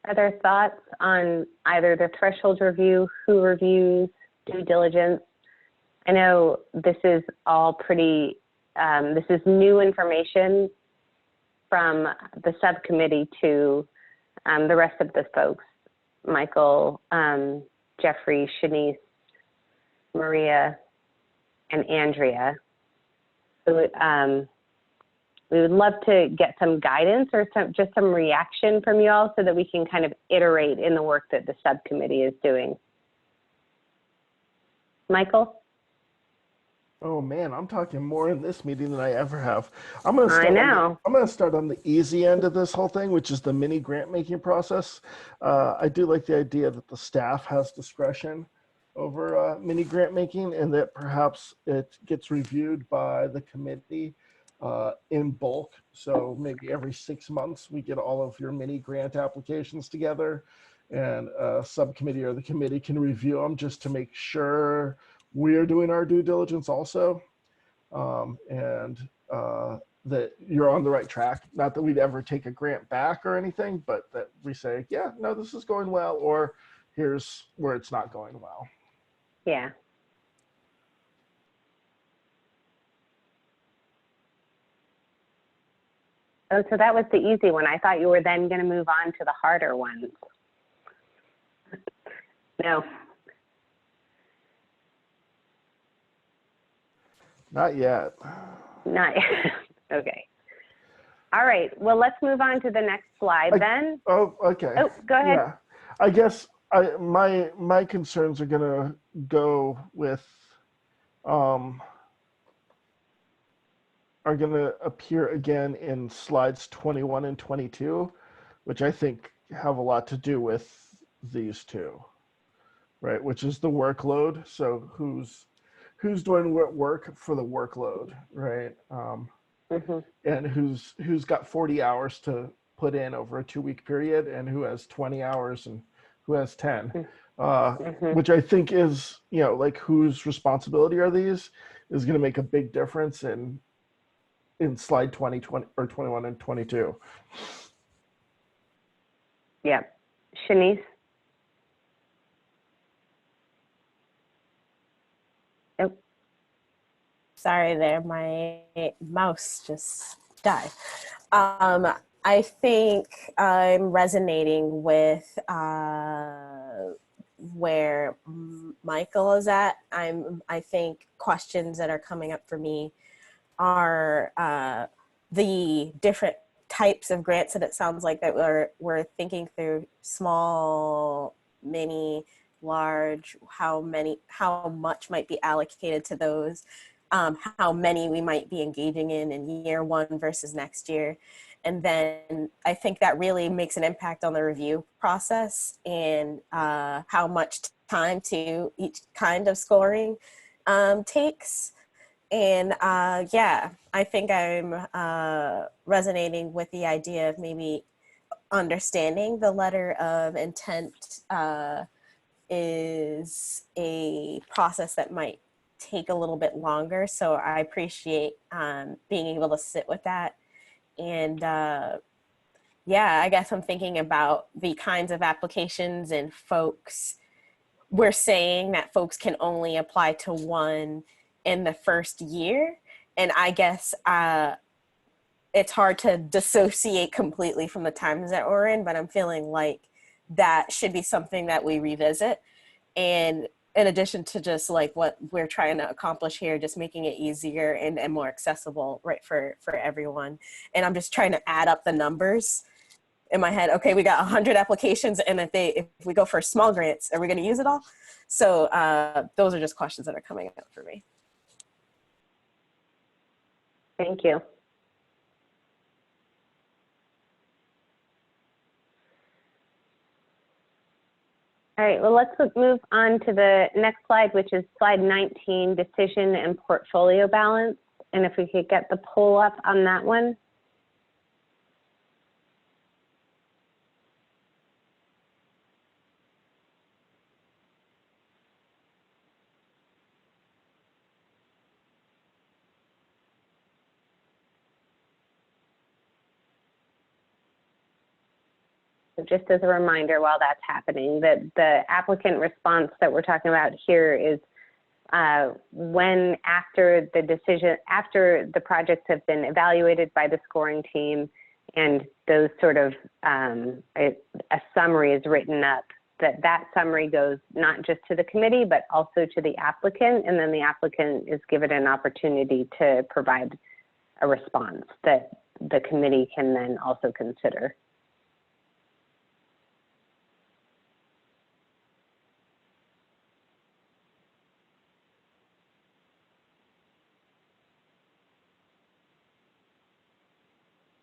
Other thoughts on either the threshold review, who reviews, due diligence? I know this is all pretty, this is new information from the subcommittee to the rest of the folks, Michael, Jeffrey, Shanice, Maria, and Andrea. So, we would love to get some guidance or just some reaction from you all so that we can kind of iterate in the work that the subcommittee is doing. Michael? Oh man, I'm talking more in this meeting than I ever have. I'm going to start on the easy end of this whole thing, which is the mini grant making process. I do like the idea that the staff has discretion over mini grant making, and that perhaps it gets reviewed by the committee in bulk. So maybe every 6 months we get all of your mini grant applications together, and a subcommittee or the committee can review them just to make sure we're doing our due diligence also, and that you're on the right track. Not that we'd ever take a grant back or anything, but that we say, yeah, no, this is going well, or here's where it's not going well. Yeah. Oh, so that was the easy one. I thought you were then going to move on to the harder ones. No. Not yet. Not yet. Okay. All right. Well, let's move on to the next slide then. Oh, okay. Oh, go ahead. Yeah. I guess my concerns are going to go with are going to appear again in slides 21 and 22, which I think have a lot to do with these two, right? Which is the workload. So who's doing what work for the workload, right? And who's got 40 hours to put in over a 2-week period, and who has 20 hours and who has 10, which I think is, you know, like whose responsibility are these is going to make a big difference in slide 20 or 21 and 22. Yeah. Shanice? Sorry there, my mouse just died. I think I'm resonating with where Michael is at. I think questions that are coming up for me are the different types of grants that it sounds like that we're thinking through: small, mini, large, how much might be allocated to those, how many we might be engaging in year one versus next year. And then I think that really makes an impact on the review process and how much time to each kind of scoring takes. And yeah, I think I'm resonating with the idea of maybe understanding the letter of intent is a process that might take a little bit longer. So I appreciate being able to sit with that. And yeah, I guess I'm thinking about the kinds of applications and folks. We're saying that folks can only apply to one in the first year. And I guess it's hard to dissociate completely from the times that we're in, but I'm feeling like that should be something that we revisit. And in addition to just like what we're trying to accomplish here, just making it easier and more accessible, right, for everyone. And I'm just trying to add up the numbers in my head. Okay, we got 100 applications, and if we go for small grants, are we going to use it all? So those are just questions that are coming up for me. Thank you. All right, well, let's move on to the next slide, which is slide 19, decision and portfolio balance. And if we could get the poll up on that one. Just as a reminder while that's happening, that the applicant response that we're talking about here is when after the projects have been evaluated by the scoring team and those sort of, a summary is written up, that summary goes not just to the committee, but also to the applicant, and then the applicant is given an opportunity to provide a response that the committee can then also consider.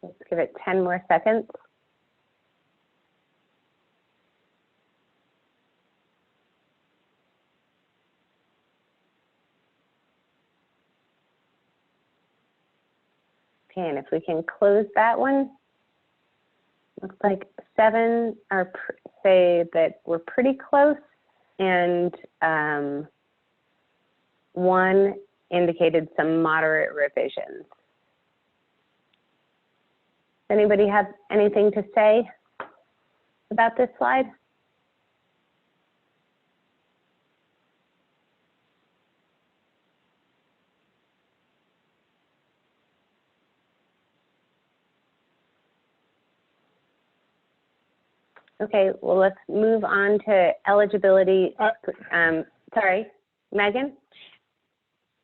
Let's give it 10 more seconds. Okay, and if we can close that one, looks like 7 are say that we're pretty close, and 1 indicated some moderate revisions. Anybody have anything to say about this slide? Okay, well, let's move on to eligibility. Sorry, Megan?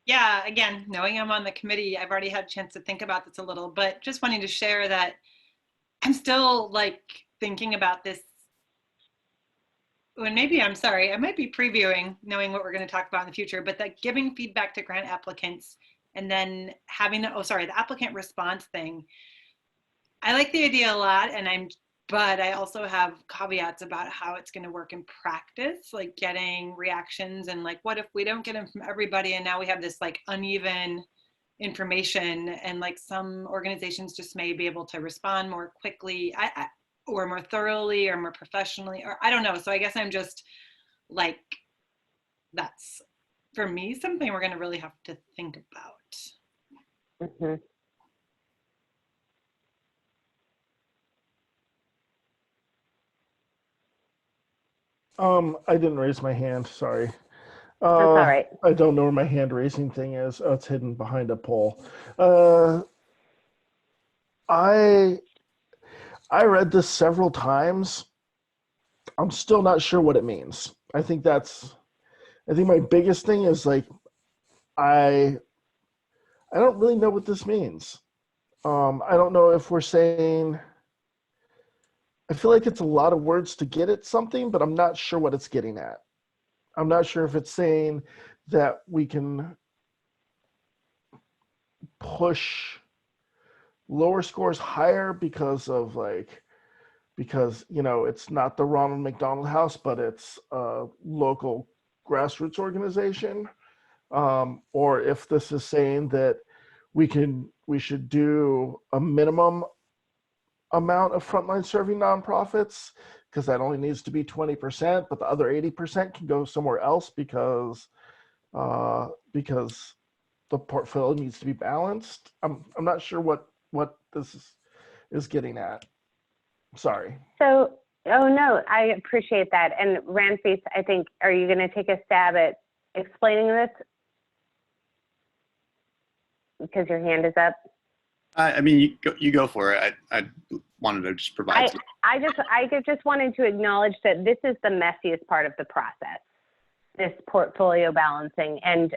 Yeah, again, knowing I'm on the committee, I've already had a chance to think about this a little, but just wanting to share that I'm still like thinking about this. When maybe, I'm sorry, I might be previewing knowing what we're going to talk about in the future, but that giving feedback to grant applicants and then having the, the applicant response thing. I like the idea a lot, but I also have caveats about how it's going to work in practice, like getting reactions and like, what if we don't get them from everybody and now we have this like uneven information, and like some organizations just may be able to respond more quickly or more thoroughly or more professionally, or I don't know. So I guess I'm just like, that's for me something we're going to really have to think about. Mm-hmm. I didn't raise my hand, sorry. That's all right. I don't know where my hand raising thing is. Oh, it's hidden behind a pole. I read this several times. I'm still not sure what it means. I think my biggest thing is like I don't really know what this means. I don't know if we're saying, I feel like it's a lot of words to get at something, but I'm not sure what it's getting at. I'm not sure if it's saying that we can push lower scores higher because it's not the Ronald McDonald House, but it's a local grassroots organization, or if this is saying that we should do a minimum amount of frontline serving nonprofits, because that only needs to be 20%, but the other 80% can go somewhere else because the portfolio needs to be balanced. I'm not sure what this is getting at. Sorry. So, oh no, I appreciate that. And Ranfis, I think, are you going to take a stab at explaining this? Because your hand is up. I mean, you go for it. I wanted to just provide. I just wanted to acknowledge that this is the messiest part of the process, this portfolio balancing, and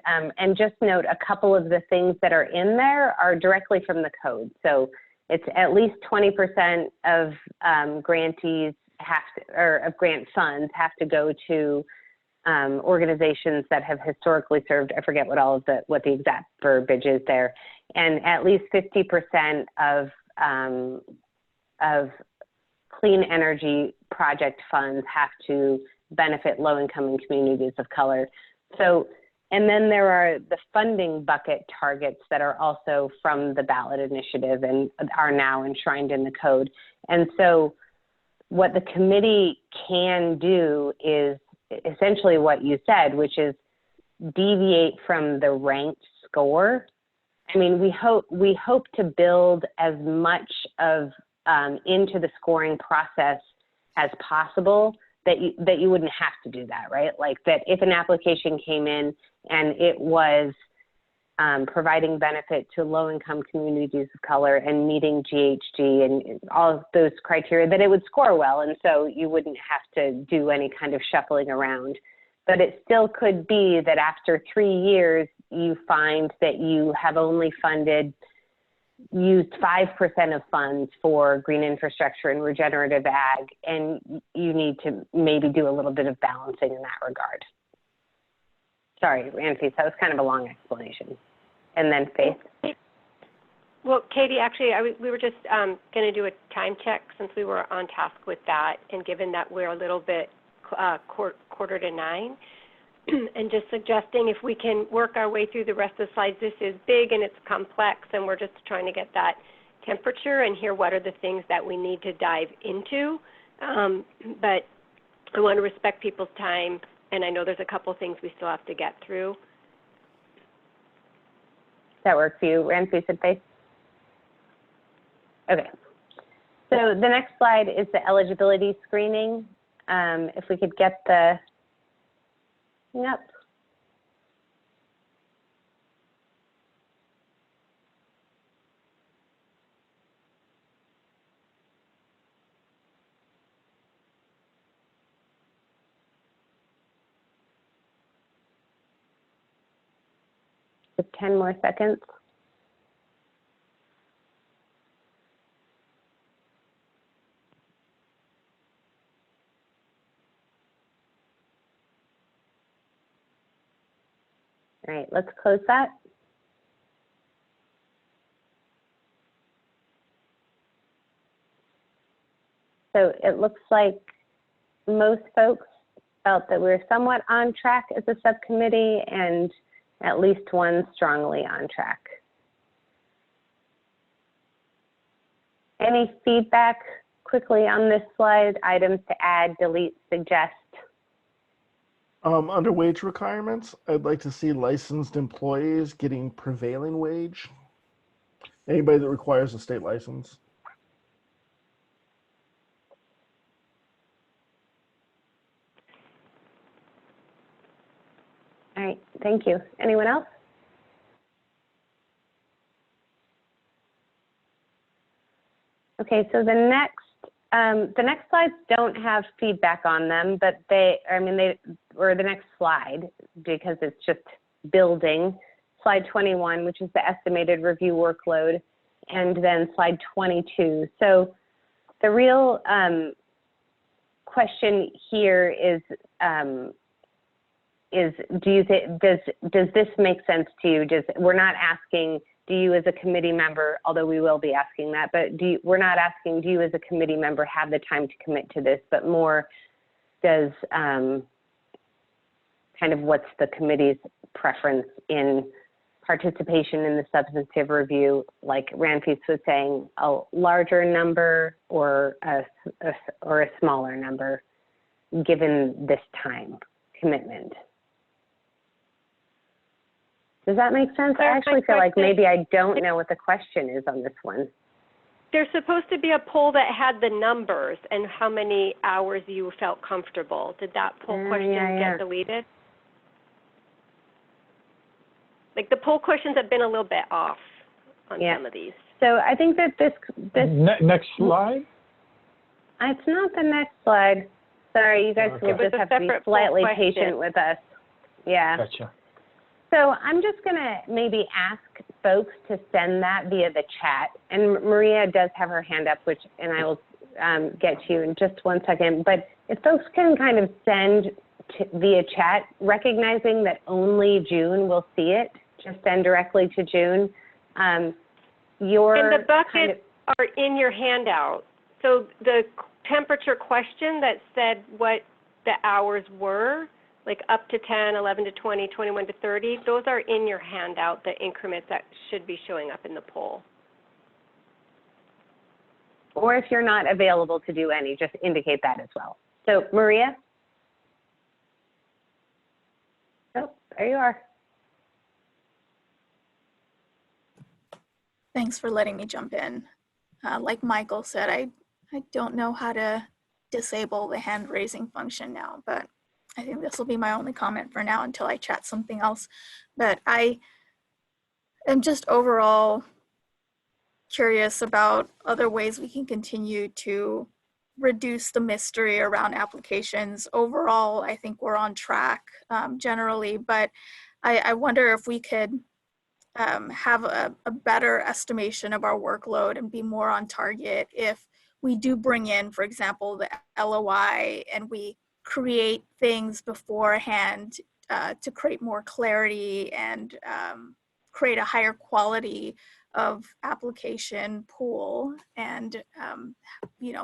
just note a couple of the things that are in there are directly from the code. So it's at least 20% of grantees or of grant funds have to go to organizations that have historically served, I forget what the exact verbiage is there, and at least 50% of clean energy project funds have to benefit low-income and communities of color. So, and then there are the funding bucket targets that are also from the ballot initiative and are now enshrined in the code. And so what the committee can do is essentially what you said, which is deviate from the ranked score. I mean, we hope to build as much of into the scoring process as possible that you wouldn't have to do that, right? Like that if an application came in and it was providing benefit to low-income communities of color and meeting GHG and all of those criteria, that it would score well, and so you wouldn't have to do any kind of shuffling around. But it still could be that after 3 years, you find that you have only used 5% of funds for green infrastructure and regenerative ag, and you need to maybe do a little bit of balancing in that regard. Sorry, Ranfis, that was kind of a long explanation. And then Faith. Well, Katie, actually, we were just going to do a time check since we were on task with that, and given that we're a little bit quarter to 9, and just suggesting if we can work our way through the rest of the slides. This is big and it's complex, and we're just trying to get that temperature and hear what are the things that we need to dive into. But I want to respect people's time, and I know there's a couple things we still have to get through. Does that work for you, Ranfis and Faith? Okay. So the next slide is the eligibility screening. If we could get the, yep. Just 10 more seconds. All right, let's close that. So it looks like most folks felt that we were somewhat on track as a subcommittee, and at least one strongly on track. Any feedback quickly on this slide? Items to add, delete, suggest? Under wage requirements, I'd like to see licensed employees getting prevailing wage. Anybody that requires a state license. thank you. Anyone else? Okay, so the next slides don't have feedback on them, but or the next slide, because it's just building. Slide 21, which is the estimated review workload, and then slide 22. So the real question here is does this make sense to you? We're not asking, do you as a committee member, although we will be asking that, but we're not asking, do you as a committee member have the time to commit to this, but more does kind of what's the committee's preference in participation in the substantive review, like Ranfis was saying, a larger number or a smaller number given this time commitment. Does that make sense? I actually feel like maybe I don't know what the question is on this one. There's supposed to be a poll that had the numbers and how many hours you felt comfortable. Did that poll question get deleted? Like the poll questions have been a little bit off on some of these. So I think that this next slide. It's not the next slide. Sorry, you guys will just have to be slightly patient with us. Yeah. Gotcha. So I'm just gonna maybe ask folks to send that via the chat. And Maria does have her hand up, and I will get to you in just one second. But if folks can kind of send via chat, recognizing that only June will see it, just send directly to June. And the buckets are in your handout. So the temperature question that said what the hours were, like up to 10, 11 to 20, 21 to 30, those are in your handout, the increments that should be showing up in the poll. Or if you're not available to do any, just indicate that as well. So Maria? Oh, there you are. Thanks for letting me jump in. Like Michael said, I don't know how to disable the hand raising function now, but I think this will be my only comment for now until I chat something else. But I am just overall curious about other ways we can continue to reduce the mystery around applications. Overall, I think we're on track generally, but I wonder if we could have a better estimation of our workload and be more on target if we do bring in, for example, the LOI and we create things beforehand to create more clarity and create a higher quality of application pool and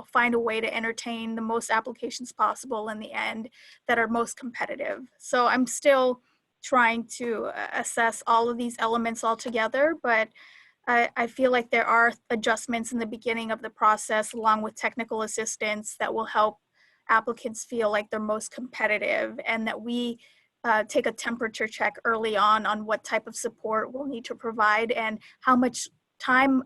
find a way to entertain the most applications possible in the end that are most competitive. So I'm still trying to assess all of these elements all together, but I feel like there are adjustments in the beginning of the process along with technical assistance that will help applicants feel like they're most competitive, and that we take a temperature check early on what type of support we'll need to provide and how much time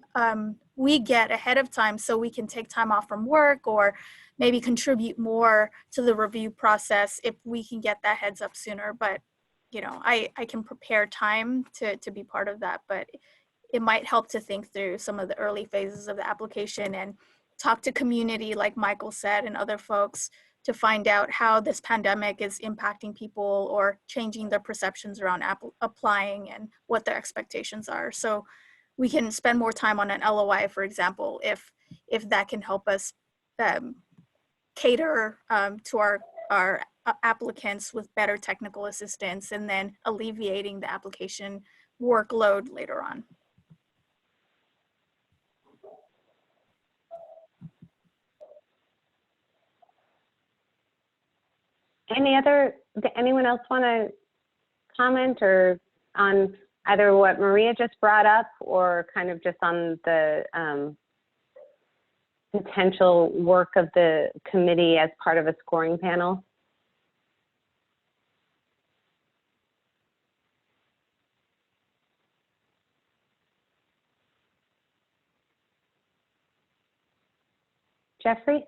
we get ahead of time so we can take time off from work or maybe contribute more to the review process if we can get that heads up sooner. But I can prepare time to be part of that, but it might help to think through some of the early phases of the application and talk to community, like Michael said, and other folks to find out how this pandemic is impacting people or changing their perceptions around applying and what their expectations are. So we can spend more time on an LOI, for example, if that can help us cater to our applicants with better technical assistance and then alleviating the application workload later on. Anyone else want to comment or on either what Maria just brought up or kind of just on the potential work of the committee as part of a scoring panel? Jeffrey?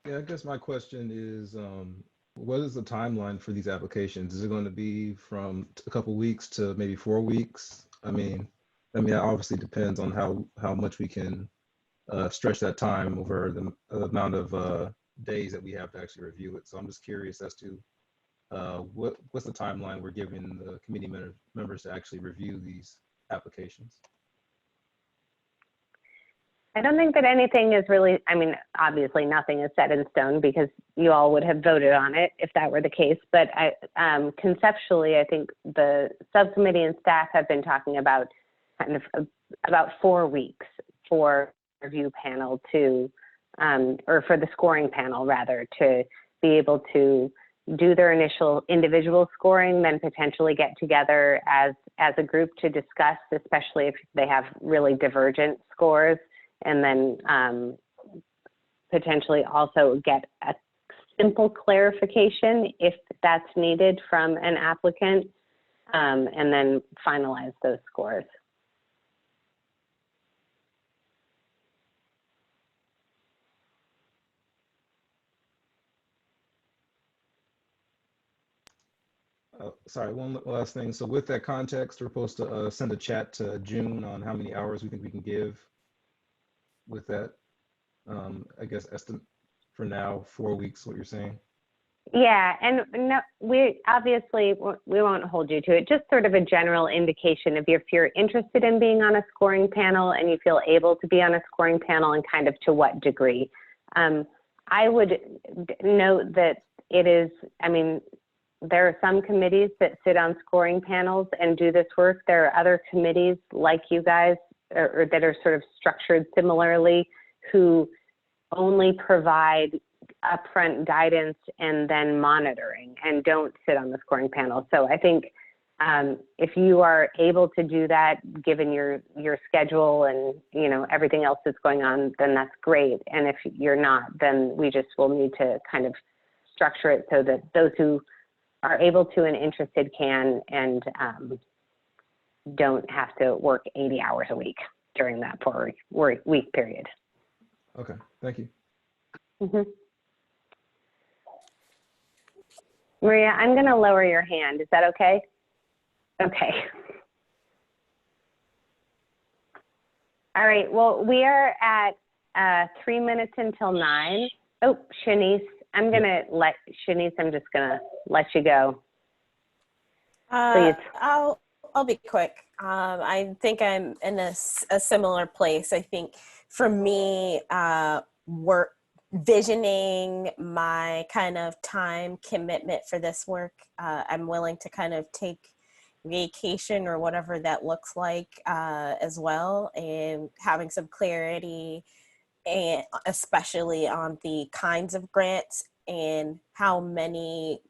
Yeah, I guess my question is, What is the timeline for these applications? Is it going to be from a couple weeks to maybe 4 weeks? I mean, that obviously depends on how much we can stretch that time over the amount of days that we have to actually review it. So I'm just curious as to what's the timeline we're giving the committee members to actually review these applications. I don't think that anything is really, I mean, obviously nothing is set in stone because you all would have voted on it if that were the case. But conceptually, I think the subcommittee and staff have been talking about kind of about 4 weeks for review panel to, or for the scoring panel rather, to be able to do their initial individual scoring, then potentially get together as a group to discuss, especially if they have really divergent scores, and then potentially also get a simple clarification if that's needed from an applicant, and then finalize those scores. Sorry, one last thing. So with that context, we're supposed to send a chat to June on how many hours we think we can give with that. I guess estimate for now, 4 weeks, what you're saying. Yeah, and no, we obviously, we won't hold you to it, just sort of a general indication of if you're interested in being on a scoring panel and you feel able to be on a scoring panel and kind of to what degree. I would note that it is, I mean, there are some committees that sit on scoring panels and do this work. There are other committees like you guys or that are sort of structured similarly who only provide upfront guidance and then monitoring and don't sit on the scoring panel. So I think if you are able to do that, given your schedule and everything else that's going on, then that's great. And if you're not, then we just will need to kind of structure it so that those who are able to and interested can, and don't have to work 80 hours a week during that 4-week period. Okay, thank you. Mm-hmm. Maria, I'm going to lower your hand. Is that okay? Okay. All right. Well, we are at 3 minutes until 9. Oh, Shanice, I'm just going to let you go. Please. I'll be quick. I think I'm in a similar place. I think for me, visioning my kind of time commitment for this work, I'm willing to kind of take vacation or whatever that looks like as well, and having some clarity, and especially on the kinds of grants and how many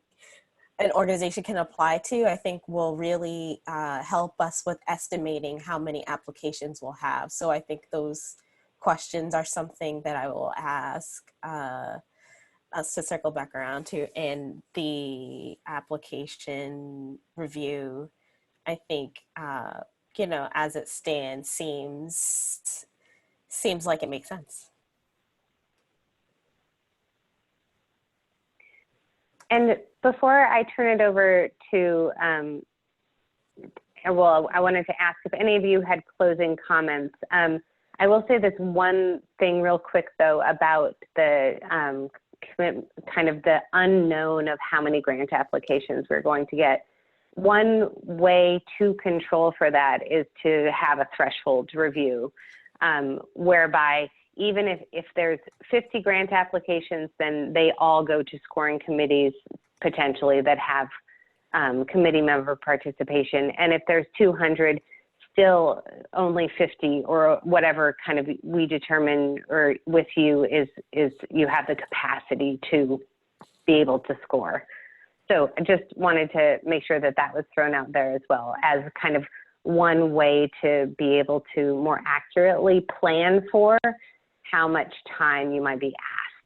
an organization can apply to, I think will really help us with estimating how many applications we'll have. So I think those questions are something that I will ask us to circle back around to. And the application review, I think, as it stands, seems like it makes sense. And before I turn it over to, well, I wanted to ask if any of you had closing comments. I will say this one thing real quick, though, about the kind of the unknown of how many grant applications we're going to get. One way to control for that is to have a threshold review, whereby even if there's 50 grant applications, then they all go to scoring committees potentially that have committee member participation. And if there's 200, still only 50 or whatever kind of we determine or with you is you have the capacity to be able to score. So I just wanted to make sure that that was thrown out there as well as kind of one way to be able to more accurately plan for how much time you might be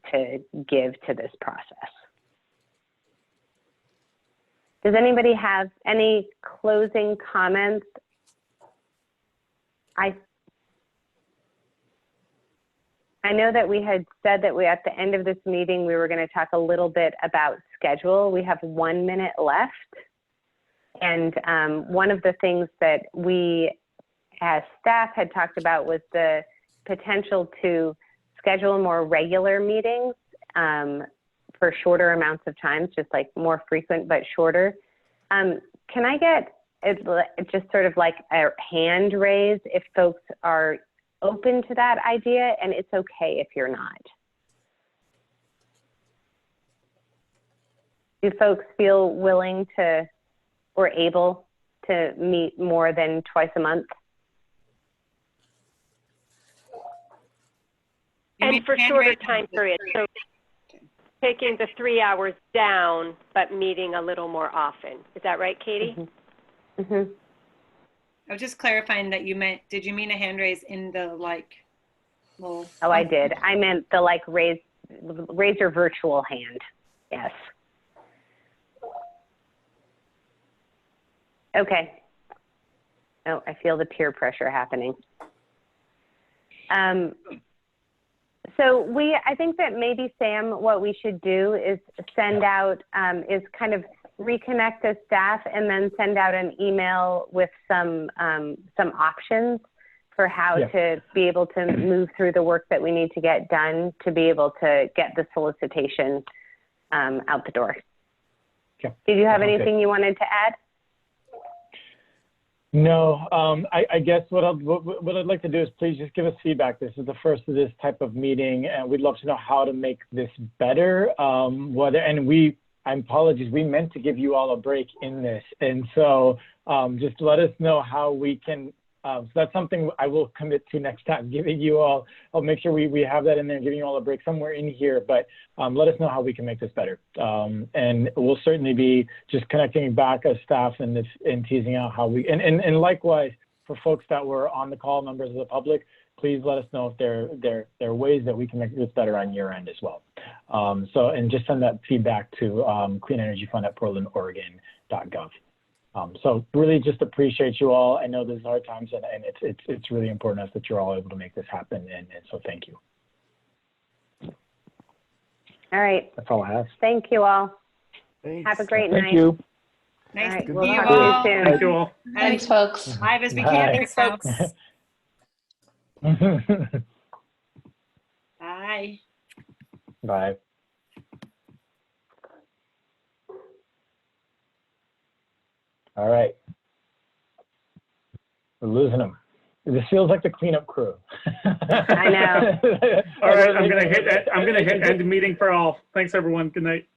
asked to give to this process. Does anybody have any closing comments? I know that we had said that at the end of this meeting, we were going to talk a little bit about schedule. We have 1 minute left. And one of the things that we as staff had talked about was the potential to schedule more regular meetings for shorter amounts of time, just like more frequent but shorter. Can I get just sort of like a hand raise if folks are open to that idea? And it's okay if you're not. Do folks feel willing to or able to meet more than twice a month? And for shorter time periods, so taking the 3 hours down, but meeting a little more often. Is that right, Katie? Mm-hmm. Mm-hmm. I was just clarifying that you meant, did you mean a hand raise in the like, little? Oh, I did. I meant the like raise your virtual hand. Yes. Okay. Oh, I feel the peer pressure happening. So I think that maybe, Sam, what we should do is send out, is kind of reconnect as staff and then send out an email with some options for how to be able to move through the work that we need to get done to be able to get the solicitation out the door. Okay. Did you have anything you wanted to add? No, I guess what I'd like to do is please just give us feedback. This is the first of this type of meeting, and we'd love to know how to make this better. Apologies, we meant to give you all a break in this, and so just let us know how we can. So that's something I will commit to next time, giving you all. I'll make sure we have that in there, giving you all a break somewhere in here. But let us know how we can make this better, and we'll certainly be just connecting back as staff and teasing out how we. And likewise for folks that were on the call, members of the public, please let us know if there are ways that we can make this better on your end as well. And just send that feedback to cleanenergyfund@portlandoregon.gov. So really just appreciate you all. I know this is hard times, and it's really important that you're all able to make this happen. And so thank you. All right. That's all I have. Thank you all. Thanks. Have a great night. Thank you. Nice Right, to we'll see you talk to you all. soon. Thank you all. Thanks, folks. Live as we Bye. can. Thanks, folks. Bye. Bye. All right. We're losing them. This feels like the cleanup crew. I know. All right, I'm gonna hit end meeting for all. Thanks, everyone. Good night.